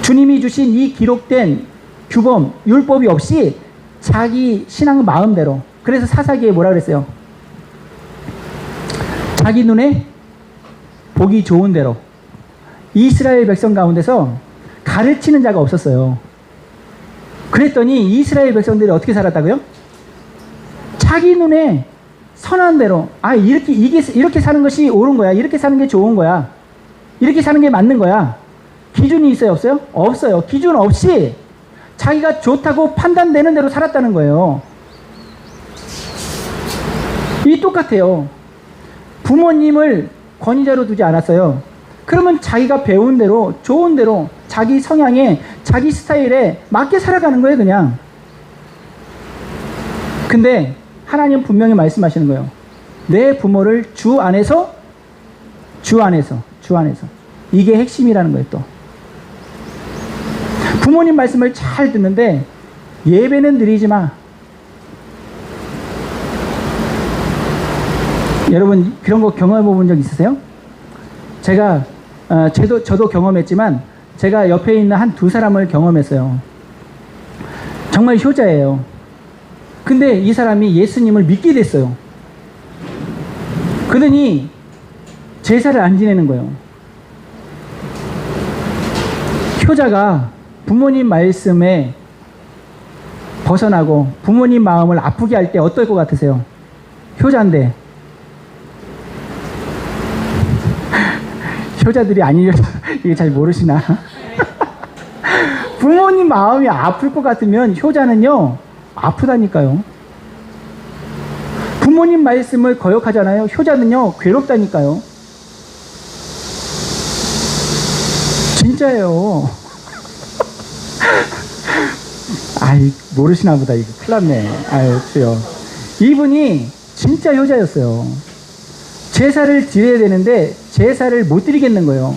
주님이 주신 이 기록된 규범, 율법이 없이 자기 신앙 마음대로. 그래서 사사기에 뭐라 그랬어요? 자기 눈에 보기 좋은 대로. 이스라엘 백성 가운데서 가르치는 자가 없었어요. 그랬더니 이스라엘 백성들이 어떻게 살았다고요? 자기 눈에 선한 대로, 이렇게 사는 것이 옳은 거야. 이렇게 사는 게 좋은 거야. 이렇게 사는 게 맞는 거야. 기준이 있어요? 없어요? 없어요. 기준 없이 자기가 좋다고 판단되는 대로 살았다는 거예요. 이 똑같아요. 부모님을 권위자로 두지 않았어요. 그러면 자기가 배운 대로, 좋은 대로, 자기 성향에, 자기 스타일에 맞게 살아가는 거예요, 그냥. 근데 하나님 분명히 말씀하시는 거예요. 내 부모를 주 안에서. 이게 핵심이라는 거예요. 또 부모님 말씀을 잘 듣는데 예배는 드리지 마. 여러분 그런 거 경험해 본 적 있으세요? 제가 저도 경험했지만 제가 옆에 있는 한 두 사람을 경험했어요. 정말 효자예요. 근데 이 사람이 예수님을 믿게 됐어요. 그러더니 제사를 안 지내는 거예요. 효자가 부모님 말씀에 벗어나고 부모님 마음을 아프게 할 때 어떨 것 같으세요? 효자인데. 효자들이 아니려서 이게 잘 모르시나? 부모님 마음이 아플 것 같으면 효자는요 아프다니까요. 부모님 말씀을 거역하잖아요. 효자는요 괴롭다니까요. 진짜예요. 아이 모르시나 보다. 이거 큰일 났네. 아유 주여. 이분이 진짜 효자였어요. 제사를 드려야 되는데 제사를 못 드리겠는 거예요.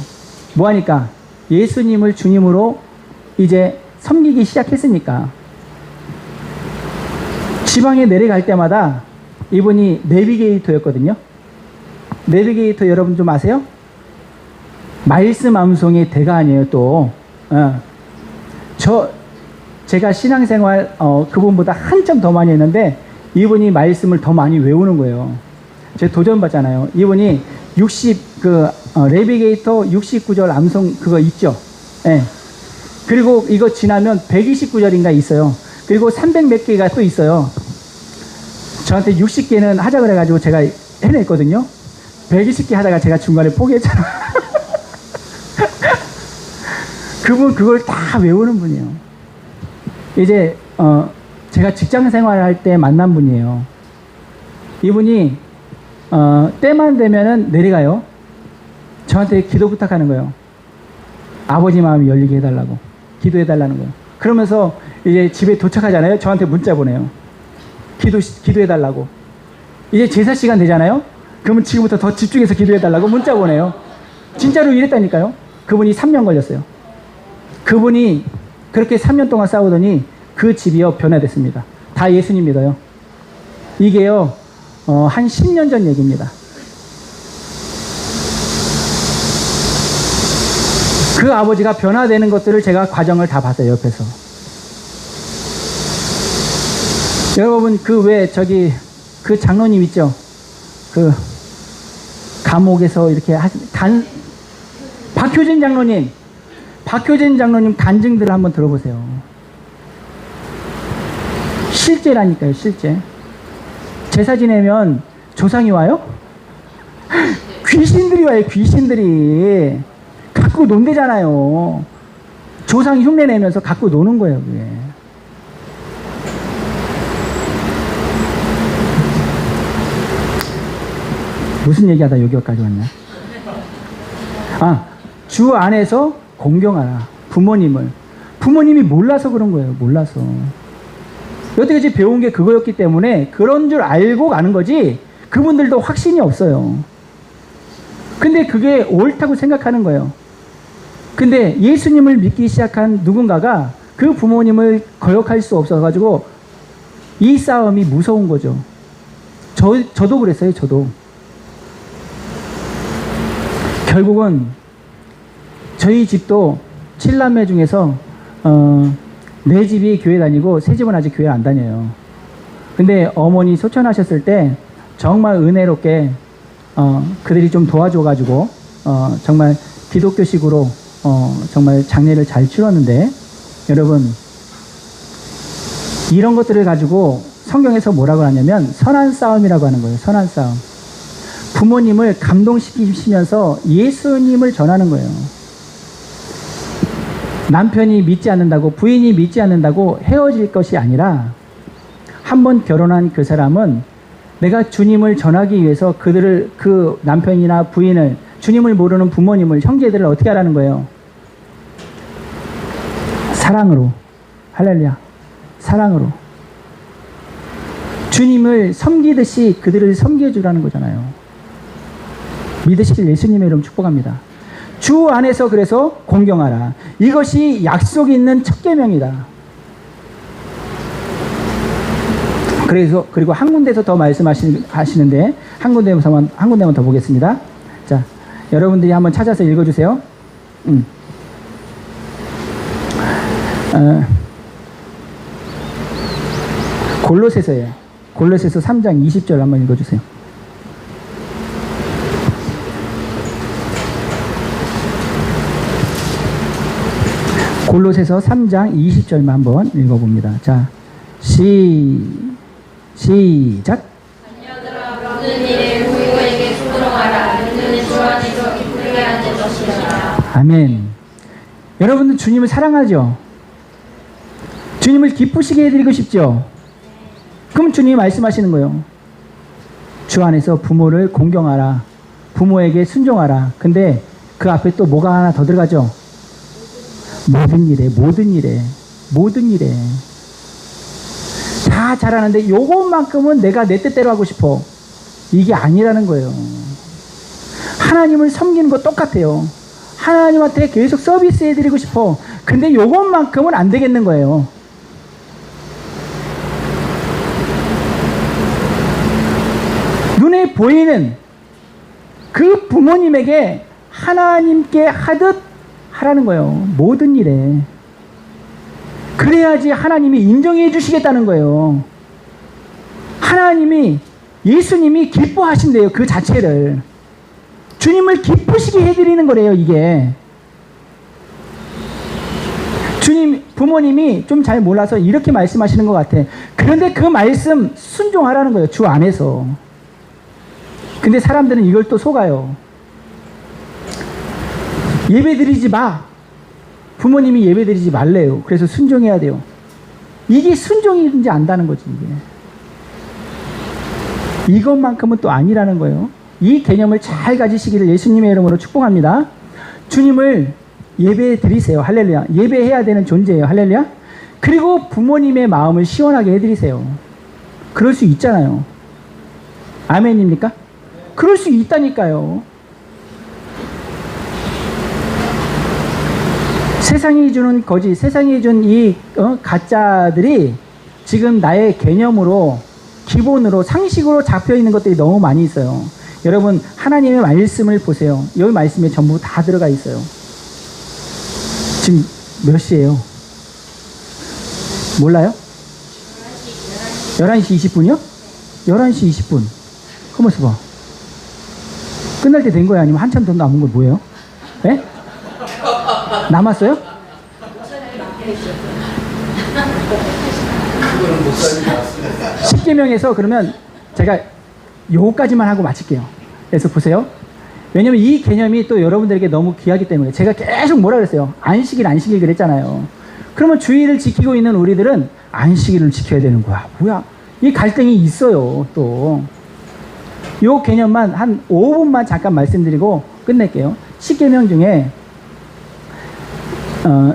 뭐하니까? 예수님을 주님으로 이제 섬기기 시작했으니까. 지방에 내려갈 때마다 이분이 내비게이터였거든요. 내비게이터 여러분 좀 아세요? 말씀 암송의 대가 아니에요. 또 제가 신앙생활 그분보다 한참 더 많이 했는데 이분이 말씀을 더 많이 외우는 거예요. 제가 도전받잖아요. 이분이 내비게이터 69절 암송 그거 있죠. 예. 그리고 이거 지나면 129절인가 있어요. 그리고 300 몇 개가 또 있어요. 저한테 60개는 하자 그래가지고 제가 해냈거든요. 120개 하다가 제가 중간에 포기했잖아요. 그분 그걸 다 외우는 분이에요. 이제 제가 직장 생활할 때 만난 분이에요. 이분이 때만 되면은 내려가요. 저한테 기도 부탁하는 거예요. 아버지 마음이 열리게 해달라고 기도해달라는 거예요. 그러면서 이제 집에 도착하잖아요. 저한테 문자 보내요. 기도해달라고. 이제 제사 시간 되잖아요. 그러면 지금부터 더 집중해서 기도해달라고 문자 보내요. 진짜로 이랬다니까요. 그분이 3년 걸렸어요. 그분이 그렇게 3년 동안 싸우더니 그 집이요 변화됐습니다. 다 예수님 믿어요. 이게요 한 10년 전 얘기입니다. 그 아버지가 변화되는 것들을 제가 과정을 다 봤어요. 옆에서. 여러분 그 장로님 있죠. 그 감옥에서 이렇게 박효진 장로님 간증들을 한번 들어보세요. 실제라니까요. 실제. 제사 지내면 조상이 와요? 귀신들이 와요. 귀신들이. 갖고 논대잖아요. 조상 흉내 내면서 갖고 노는 거예요. 그게. 무슨 얘기하다 여기까지 왔냐? 주 안에서 공경하라. 부모님이 몰라서 그런 거예요. 몰라서. 여태까지 배운 게 그거였기 때문에 그런 줄 알고 가는 거지 그분들도 확신이 없어요. 근데 그게 옳다고 생각하는 거예요. 근데 예수님을 믿기 시작한 누군가가 그 부모님을 거역할 수 없어가지고 이 싸움이 무서운 거죠. 저도 그랬어요. 저도. 결국은 저희 집도 7남매 중에서 네 집이 교회 다니고 세 집은 아직 교회 안 다녀요. 근데 어머니 소천하셨을 때 정말 은혜롭게 그들이 좀 도와줘가지고 정말 기독교식으로 정말 장례를 잘 치렀는데, 여러분 이런 것들을 가지고 성경에서 뭐라고 하냐면 선한 싸움이라고 하는 거예요. 선한 싸움. 부모님을 감동시키시면서 예수님을 전하는 거예요. 남편이 믿지 않는다고, 부인이 믿지 않는다고 헤어질 것이 아니라 한번 결혼한 그 사람은 내가 주님을 전하기 위해서 그 남편이나 부인을, 주님을 모르는 부모님을, 형제들을 어떻게 하라는 거예요? 사랑으로. 할렐루야. 사랑으로. 주님을 섬기듯이 그들을 섬겨주라는 거잖아요. 믿으실 예수님의 이름 축복합니다. 주 안에서 그래서 공경하라. 이것이 약속이 있는 첫 계명이다. 그래서 그리고 한 군데서 더 말씀하시는데 한 군데만 더 보겠습니다. 자, 여러분들이 한번 찾아서 읽어주세요. 골로새서예요. 골로새서 3장 20절 한번 읽어주세요. 골로새서 3장 20절만 한번 읽어봅니다. 자, 시작. 자녀들아 모든 일에 부모에게 순종하라. 너희는 주 안에서 기쁘게 하는 것이라. 아멘. 여러분들 주님을 사랑하죠? 주님을 기쁘시게 해드리고 싶죠? 그럼 주님이 말씀하시는 거예요. 주 안에서 부모를 공경하라. 부모에게 순종하라. 근데 그 앞에 또 뭐가 하나 더 들어가죠? 모든 일에. 다 잘하는데 요것만큼은 내가 내 뜻대로 하고 싶어. 이게 아니라는 거예요. 하나님을 섬기는 거 똑같아요. 하나님한테 계속 서비스 해드리고 싶어. 근데 요것만큼은 안 되겠는 거예요. 눈에 보이는 그 부모님에게 하나님께 하듯 하라는 거예요. 모든 일에. 그래야지 하나님이 인정해 주시겠다는 거예요. 하나님이, 예수님이 기뻐하신대요. 그 자체를. 주님을 기쁘시게 해드리는 거래요, 이게. 주님, 부모님이 좀 잘 몰라서 이렇게 말씀하시는 것 같아. 그런데 그 말씀 순종하라는 거예요. 주 안에서. 근데 사람들은 이걸 또 속아요. 예배 드리지 마. 부모님이 예배 드리지 말래요. 그래서 순종해야 돼요. 이게 순종인지 안다는 거지, 이게. 이것만큼은 또 아니라는 거예요. 이 개념을 잘 가지시기를 예수님의 이름으로 축복합니다. 주님을 예배 드리세요. 할렐루야. 예배해야 되는 존재예요. 할렐루야. 그리고 부모님의 마음을 시원하게 해드리세요. 그럴 수 있잖아요. 아멘입니까? 그럴 수 있다니까요. 세상이 주는 거짓, 세상이 준 이 가짜들이 지금 나의 개념으로, 기본으로, 상식으로 잡혀 있는 것들이 너무 많이 있어요. 여러분, 하나님의 말씀을 보세요. 여기 말씀에 전부 다 들어가 있어요. 지금 몇 시예요? 몰라요? 11시 20분이요? 11시 20분. 가만있어 봐. 끝날 때 된 거예요? 아니면 한참 더 남은 거 뭐예요? 네? 남았어요? 십계명에서 그러면 제가 요거까지만 하고 마칠게요. 그래서 보세요. 왜냐면 이 개념이 또 여러분들에게 너무 귀하기 때문에 제가 계속 뭐라 그랬어요? 안식일 그랬잖아요. 그러면 주의를 지키고 있는 우리들은 안식일을 지켜야 되는 거야. 뭐야? 이 갈등이 있어요. 또 요 개념만 한 5분만 잠깐 말씀드리고 끝낼게요. 십계명 중에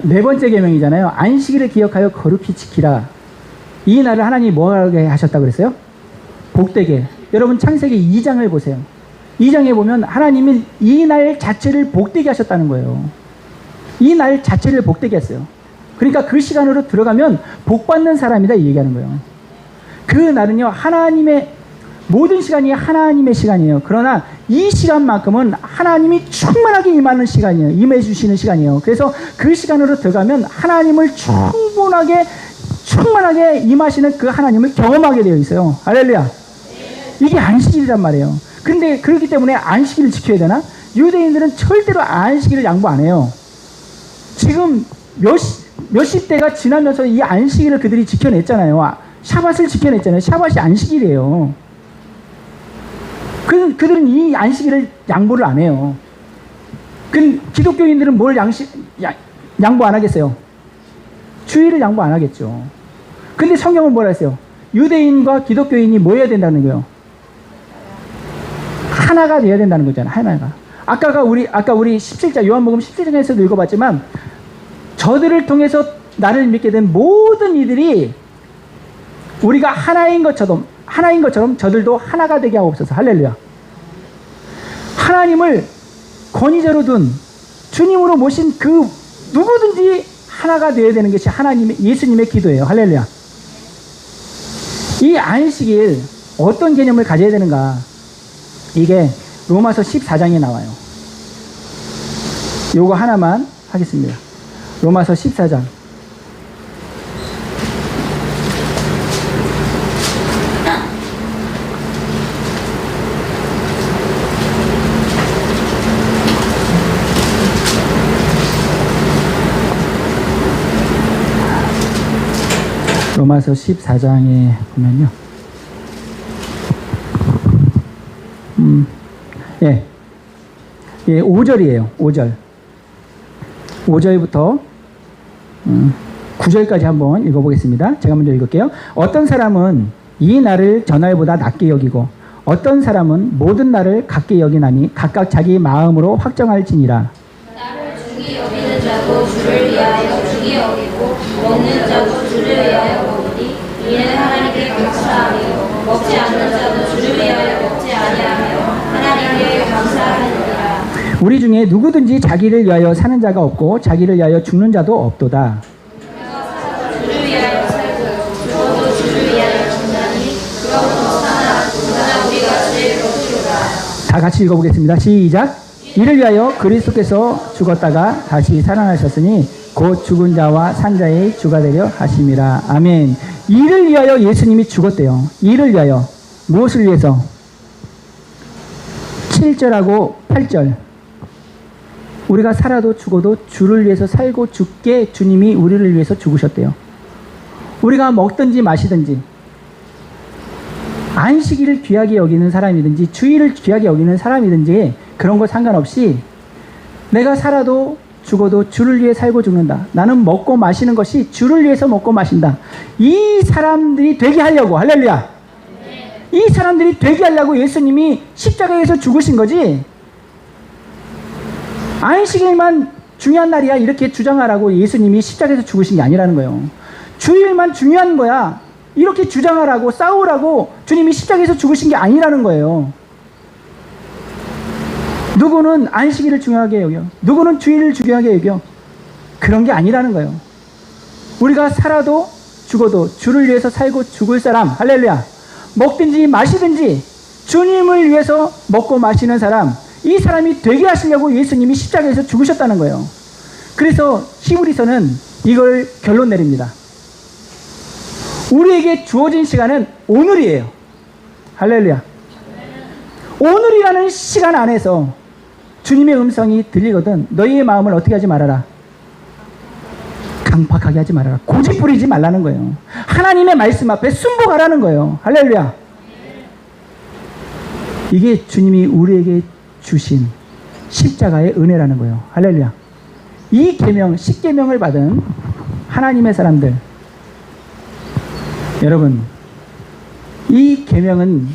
네 번째 계명이잖아요. 안식일을 기억하여 거룩히 지키라. 이 날을 하나님이 뭐하게 하셨다고 그랬어요? 복되게. 여러분 창세기 2장을 보세요. 2장에 보면 하나님이 이 날 자체를 복되게 하셨다는 거예요. 이 날 자체를 복되게 했어요. 그러니까 그 시간으로 들어가면 복받는 사람이다 이 얘기하는 거예요. 그 날은요, 하나님의 모든 시간이 하나님의 시간이에요. 그러나 이 시간만큼은 하나님이 충만하게 임하는 시간이에요. 임해 주시는 시간이에요. 그래서 그 시간으로 들어가면 하나님을 충만하게 임하시는 그 하나님을 경험하게 되어 있어요. 할렐루야. 이게 안식일이란 말이에요. 그런데 그렇기 때문에 안식일을 지켜야 되나? 유대인들은 절대로 안식일을 양보 안 해요. 지금 몇십 대가 지나면서 이 안식일을 그들이 지켜냈잖아요. 샤밧을 지켜냈잖아요. 샤밧이 안식일이에요. 그들은 이 안식일을 양보를 안 해요. 기독교인들은 뭘 양보 안 하겠어요? 주일을 양보 안 하겠죠. 근데 성경은 뭐라 했어요? 유대인과 기독교인이 뭐 해야 된다는 거예요? 하나가 돼야 된다는 거잖아요. 하나가. 아까 우리 17장, 요한복음 17장에서도 읽어봤지만, 저들을 통해서 나를 믿게 된 모든 이들이 우리가 하나인 것처럼 저들도 하나가 되게 하옵소서. 할렐루야. 하나님을 권위자로 둔 주님으로 모신 그 누구든지 하나가 되어야 되는 것이 예수님의 기도예요. 할렐루야. 이 안식일 어떤 개념을 가져야 되는가? 이게 로마서 14장에 나와요. 요거 하나만 하겠습니다. 로마서 14장. 로마서 14장에 보면요. 예. 예, 5절이에요. 5절. 5절부터 9절까지 한번 읽어보겠습니다. 제가 먼저 읽을게요. 어떤 사람은 이 날을 전날보다 낮게 여기고 어떤 사람은 모든 날을 같게 여기나니 각각 자기 마음으로 확정할지니라. 나를 중히 여기는 자도 주를 위하여 중히 여기고 먹는 자도 주를 위하여 먹으니 이는 하나님께 감사하며 먹지 않는 자도 주를 위하여 먹지 아니하며 하나님께 감사하느니라. 우리 중에 누구든지 자기를 위하여 사는 자가 없고 자기를 위하여 죽는 자도 없도다. 주를 위하여 살고 죽어도 주를 위하여 죽나니 그것도 그러나 우리가 제일 높이로다. 다 같이 읽어보겠습니다. 시작. 이를 위하여 그리스도께서 죽었다가 다시 살아나셨으니 곧 죽은 자와 산 자의 주가 되려 하심이라. 아멘. 이를 위하여 예수님이 죽었대요. 이를 위하여. 무엇을 위해서? 7절하고 8절. 우리가 살아도 죽어도 주를 위해서 살고 죽게 주님이 우리를 위해서 죽으셨대요. 우리가 먹든지 마시든지 안식일을 귀하게 여기는 사람이든지 주일을 귀하게 여기는 사람이든지 그런 거 상관없이 내가 살아도 죽어도 주를 위해 살고 죽는다. 나는 먹고 마시는 것이 주를 위해서 먹고 마신다. 이 사람들이 되게 하려고, 할렐루야. 이 사람들이 되게 하려고 예수님이 십자가에서 죽으신 거지. 안식일만 중요한 날이야 이렇게 주장하라고 예수님이 십자가에서 죽으신 게 아니라는 거예요. 주일만 중요한 거야 이렇게 주장하라고 싸우라고 주님이 십자가에서 죽으신 게 아니라는 거예요. 누구는 안식일을 중요하게 여겨, 누구는 주일을 중요하게 여겨. 그런 게 아니라는 거예요. 우리가 살아도 죽어도 주를 위해서 살고 죽을 사람, 할렐루야. 먹든지 마시든지 주님을 위해서 먹고 마시는 사람, 이 사람이 되게 하시려고 예수님이 십자가에서 죽으셨다는 거예요. 그래서 히브리서는 이걸 결론 내립니다. 우리에게 주어진 시간은 오늘이에요. 할렐루야. 오늘이라는 시간 안에서 주님의 음성이 들리거든 너희의 마음을 어떻게 하지 말아라. 강팍하게 하지 말아라. 고집 부리지 말라는 거예요. 하나님의 말씀 앞에 순복하라는 거예요. 할렐루야. 이게 주님이 우리에게 주신 십자가의 은혜라는 거예요. 할렐루야. 이 계명, 십계명을 받은 하나님의 사람들, 여러분, 이 계명은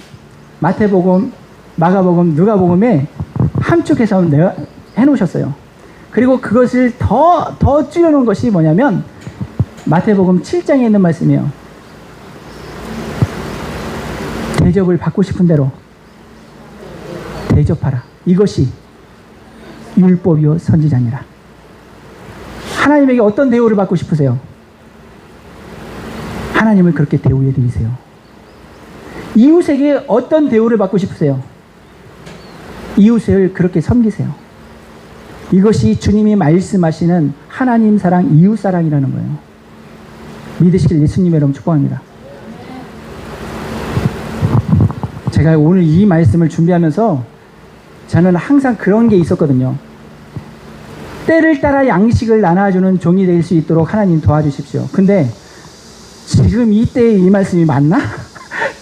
마태복음, 마가복음, 누가복음에 함축해서 해놓으셨어요. 그리고 그것을 더 줄여놓은 것이 뭐냐면 마태복음 7장에 있는 말씀이에요. 대접을 받고 싶은 대로 대접하라. 이것이 율법이요 선지자니라. 하나님에게 어떤 대우를 받고 싶으세요? 하나님을 그렇게 대우해 드리세요. 이웃에게 어떤 대우를 받고 싶으세요? 이웃을 그렇게 섬기세요. 이것이 주님이 말씀하시는 하나님 사랑, 이웃 사랑이라는 거예요. 믿으실 예수님의 이름 축복합니다. 제가 오늘 이 말씀을 준비하면서 저는 항상 그런 게 있었거든요. 때를 따라 양식을 나눠주는 종이 될 수 있도록 하나님 도와주십시오. 근데 지금 이때에 이 말씀이 맞나?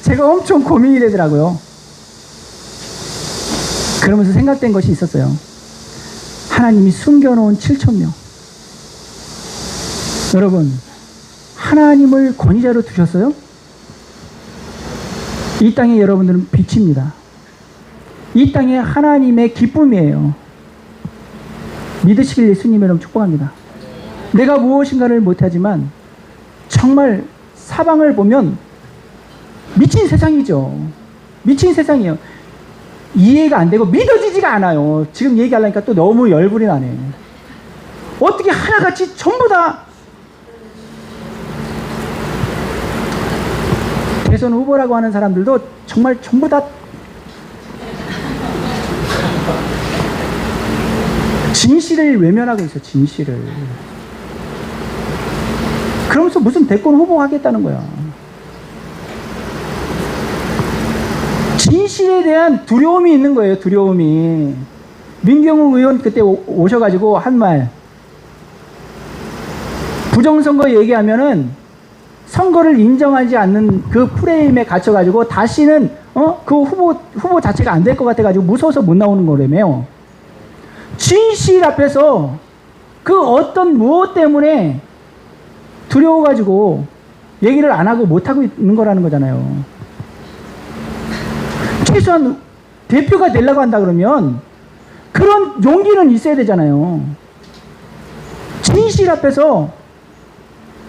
제가 엄청 고민이 되더라고요. 그러면서 생각된 것이 있었어요. 하나님이 숨겨놓은 7,000명. 여러분, 하나님을 권위자로 두셨어요? 이 땅에 여러분들은 빛입니다. 이 땅에 하나님의 기쁨이에요. 믿으시길 예수님의 이름 축복합니다. 내가 무엇인가를 못하지만 정말 사방을 보면 미친 세상이죠. 미친 세상이에요. 이해가 안 되고 믿어지지가 않아요. 지금 얘기하려니까 또 너무 열불이 나네. 어떻게 하나같이 전부 다 대선 후보라고 하는 사람들도 정말 전부 다 진실을 외면하고 있어. 진실을. 그러면서 무슨 대권 후보 하겠다는 거야. 진실에 대한 두려움이 있는 거예요. 두려움이. 민경우 의원 그때 오셔가지고 한 말, 부정선거 얘기하면은 선거를 인정하지 않는 그 프레임에 갇혀가지고 다시는 그 후보 자체가 안 될 것 같아가지고 무서워서 못 나오는 거라며요. 진실 앞에서 그 어떤 무엇 때문에 두려워가지고 얘기를 안 하고 못 하고 있는 거라는 거잖아요. 최소한 대표가 되려고 한다 그러면 그런 용기는 있어야 되잖아요. 진실 앞에서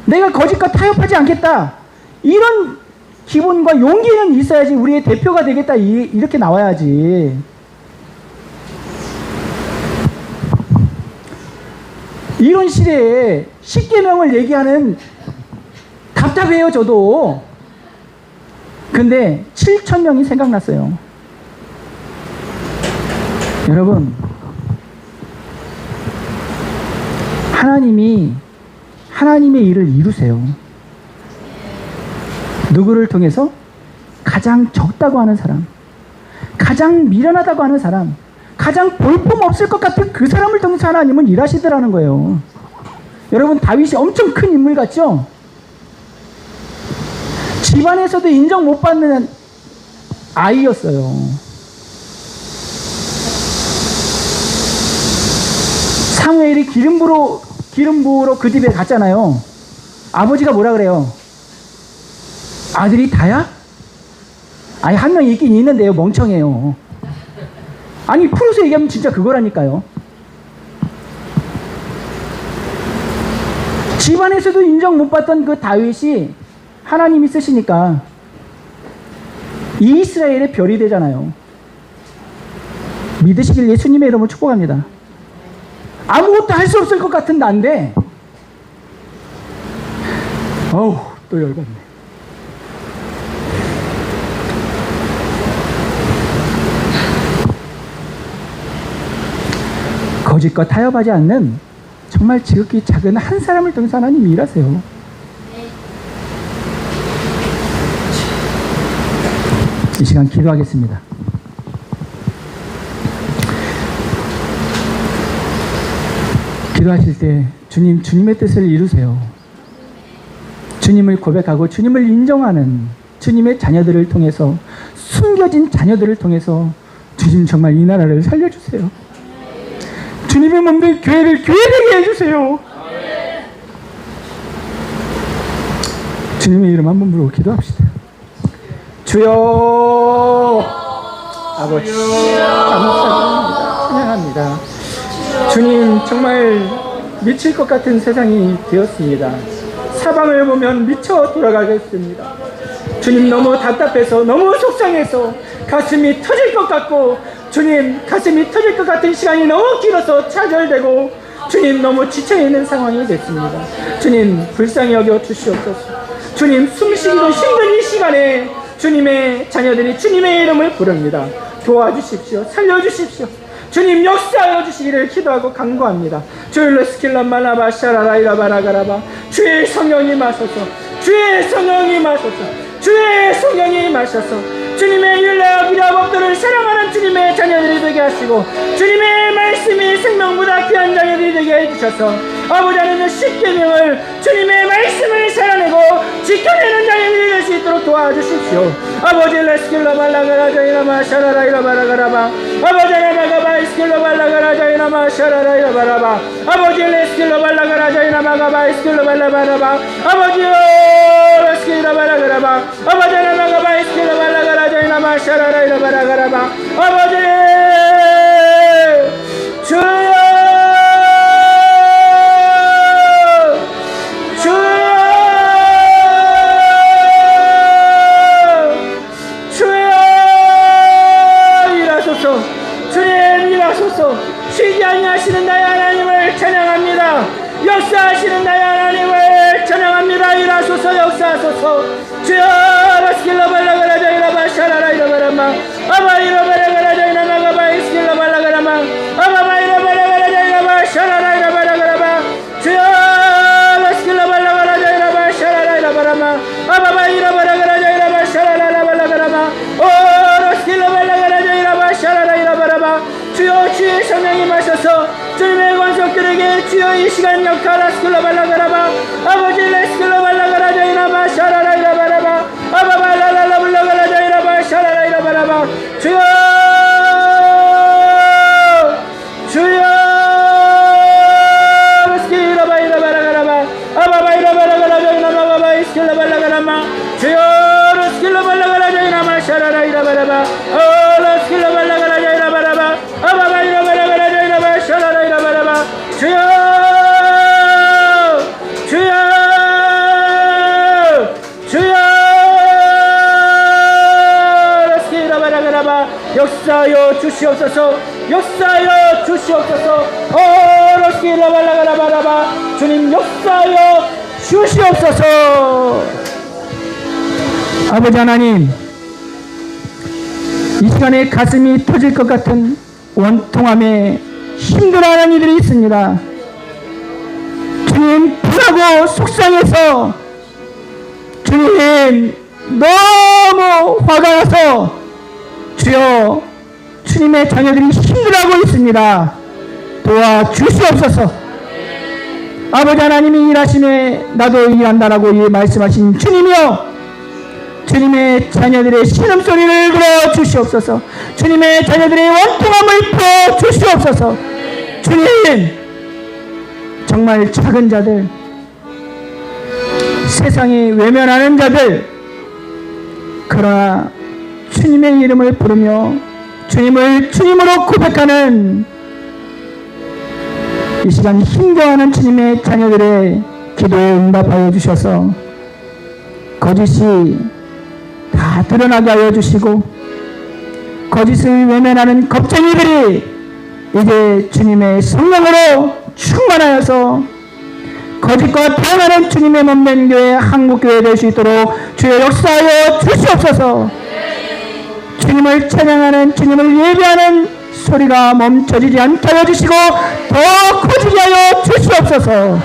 내가 거짓과 타협하지 않겠다, 이런 기본과 용기는 있어야지 우리의 대표가 되겠다 이렇게 나와야지. 이런 시대에 10계명을 얘기하는, 답답해요 저도. 근데 7,000명이 생각났어요. 여러분, 하나님의 일을 이루세요. 누구를 통해서? 가장 적다고 하는 사람, 가장 미련하다고 하는 사람, 가장 볼품없을 것 같은 그 사람을 통해서 하나님은 일하시더라는 거예요. 여러분, 다윗이 엄청 큰 인물 같죠? 집안에서도 인정 못 받는 아이였어요. 사무엘이 기름 부으러 그 집에 갔잖아요. 아버지가 뭐라 그래요? 아들이 다야? 아니, 한 명 있긴 있는데요. 멍청해요. 아니, 풀어서 얘기하면 진짜 그거라니까요. 집안에서도 인정 못 받던 그 다윗이 하나님이 쓰시니까 이스라엘의 별이 되잖아요. 믿으시길 예수님의 이름으로 축복합니다. 아무것도 할 수 없을 것 같은 난데, 어우, 또 열받네. 거짓과 타협하지 않는 정말 지극히 작은 한 사람을 통해서 하나님이 일하세요. 이 시간 기도하겠습니다. 기도하실 때 주님의 뜻을 이루세요. 주님을 고백하고 주님을 인정하는 주님의 자녀들을 통해서, 숨겨진 자녀들을 통해서 주님 정말 이 나라를 살려주세요. 주님의 몸된 교회를 교회되게 해주세요. 주님의 이름 한번 부르고 기도합시다. 주여, 아버지 감사합니다. 찬양합니다. 주님, 정말 미칠 것 같은 세상이 되었습니다. 사방을 보면 미쳐 돌아가겠습니다. 주님, 너무 답답해서, 너무 속상해서 가슴이 터질 것 같고, 주님, 가슴이 터질 것 같은 시간이 너무 길어서 차절되고, 주님, 너무 지쳐있는 상황이 됐습니다. 주님, 불쌍히 여겨 주시옵소서. 주님, 숨쉬기도 힘든 이 시간에 주님의 자녀들이 주님의 이름을 부릅니다. 도와주십시오. 살려주십시오. 주님, 역사하여 주시기를 기도하고 간구합니다. 주일레스킬라마나바 샤라라이라바라가라바. 주의 성령이 마셔서, 주의 성령이 마셔서, 주의 성령이 마셔서 주님의 율례와 기라법도를 사랑하는 주님의 자녀들이 되게 하시고, 주님의 말씀이 생명보다 귀한 자녀들이 되게 해주셔서 아버지 하나님의 10계명을, 주님의 말씀을 살아내고 지켜내는 자녀들이 될 수 있도록 도와주십시오. 아버지 레스킬러 발라가라자이나마 샤라라이라바라가라바. 아버지 하나마가바 이스킬러 발라가라자이나마 샤라라이라바라바. 아버지 레스킬러 발라가라자이나마가바 이스킬러 발라바라바. 아버지요 레스킬러 발라가라바. 아버지 하나마가바 이스킬러 발라가라자이나마 샤라라이라바라가라바. 아버지 주여, 주여 일하소서. 역사하시는 나의 하나님을 찬양합니다. 일하소서 역사하소서. 주여 라스킬라 발라가라자 이라바 샤라라 이라바라마 아바 이라바라가라자 이라마가바 이스킬라 발라가라마 아바바 이라바라가라자 이라바 샤라라 이라바라가라마 주여 라스킬라 발라가라자 이라바 샤라라 이라바라마 아바바 이라바라가라자 이라바 샤라라 이라바라가라마 오 라스킬라 발라가라자 이라바 샤라라 이라바라마 주여 주의 성령이 마셔서 주님의 권속들에게 주여 이 시간 역할 라스킬라 발라가라마 아버지 라스킬라 발라가라자 이라바 샤라라 이라바라마 아바발라라라 불라가라자 이라바 샤라라 이라바라바 주여 주여 라스킬라바 이라바라가라바 아바바 이라바라가라자 이라마가바 이스킬라 발라가라마 주여 라스킬라 발라가라자 이라마 샤라라 이라바라바 오 라스킬라 발라가라자 이라바라바 아바바 이라바라가라자 이라바 샤라라 이라바라바 주여 주여 주여 라스키라바라가라바 역사하여 주시옵소서 역사하여 주시옵소서 오 라스키라바라가라바라바 주님 역사하여 주시옵소서. 아버지 하나님, 이 시간에 가슴이 터질 것 같은 원통함에 힘들어하는 이들이 있습니다. 주님 불하고 속상해서 주님 너무 화가 나서 주여 주님의 자녀들이 힘들어하고 있습니다. 도와주시옵소서. 아버지 하나님이 일하시네 나도 일한다라고 말씀하신 주님이여 주님의 자녀들의 신음소리를 들어주시옵소서. 주님의 자녀들의 원통함을 풀어주시옵소서. 주님 정말 작은 자들 세상에 외면하는 자들 그러나 주님의 이름을 부르며 주님을 주님으로 고백하는 이 시간 힘겨워하는 주님의 자녀들의 기도에 응답하여 주셔서 거짓이 다 드러나게 하여 주시고 거짓을 외면하는 겁쟁이들이 이제 주님의 성령으로 충만하여서 거짓과 대응하는 주님의 몸된 교회 한국교회 될 수 있도록 주의 역사하여 주시옵소서. 주님을 찬양하는 주님을 예배하는 소리가 멈춰지지 않게 하여 주시고 더 커지게 하여 주시옵소서.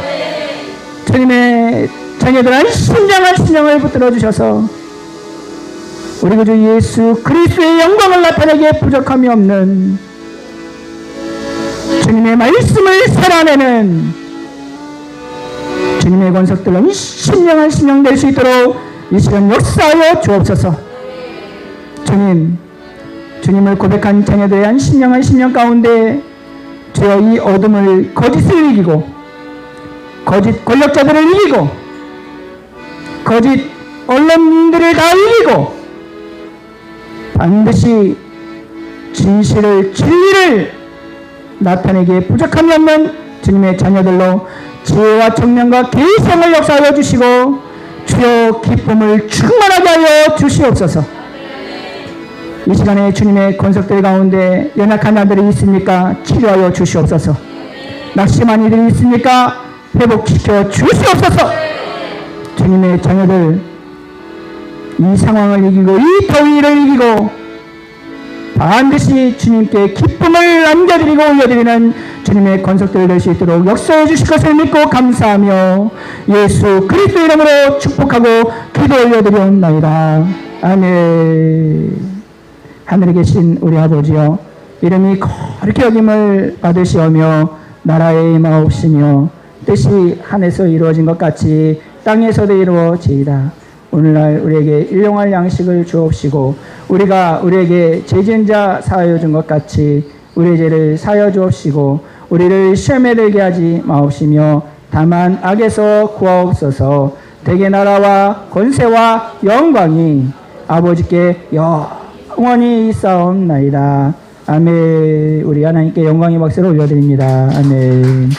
주님의 자녀들은 신령한 신령을 붙들어 주셔서 우리 구주 예수 그리스도의 영광을 나타내기에 부족함이 없는 주님의 말씀을 살아내는 주님의 권속들은 신령한 신령 될 수 있도록 이 시간 역사하여 주옵소서. 주님을 고백한 자녀들의 한 신령한 신령 가운데 주여 이 어둠을 거짓을 이기고 거짓 권력자들을 이기고 거짓 언론들을 다 이기고 반드시 진실을 진리를 나타내기에 부족함이 없는 주님의 자녀들로 지혜와 정령과 계성을 역사하여 주시고 주여 기쁨을 충만하게 하여 주시옵소서. 이 시간에 주님의 권속들 가운데 연약한 자들이 있습니까? 치료하여 주시옵소서. 낙심한 이들이 있습니까? 회복시켜 주시옵소서. 주님의 자녀들 이 상황을 이기고 이 더위를 이기고 반드시 주님께 기쁨을 남겨드리고 올려드리는 주님의 권속들 될 수 있도록 역사해 주실 것을 믿고 감사하며 예수 그리스도 이름으로 축복하고 기도 올려드리옵나이다. 아멘. 하늘에 계신 우리 아버지여, 이름이 거룩히 여김을 받으시오며 나라의 임하옵시며 뜻이 하늘에서 이루어진 것 같이 땅에서도 이루어지이다. 오늘날 우리에게 일용할 양식을 주옵시고 우리가 우리에게 죄지은 자 사하여 준 것 같이 우리의 죄를 사하여 주옵시고 우리를 시험에 들게 하지 마옵시며 다만 악에서 구하옵소서. 대개 나라와 권세와 영광이 아버지께 영원히 있사옵나이다. 아멘. 우리 하나님께 영광의 박수를 올려드립니다. 아멘.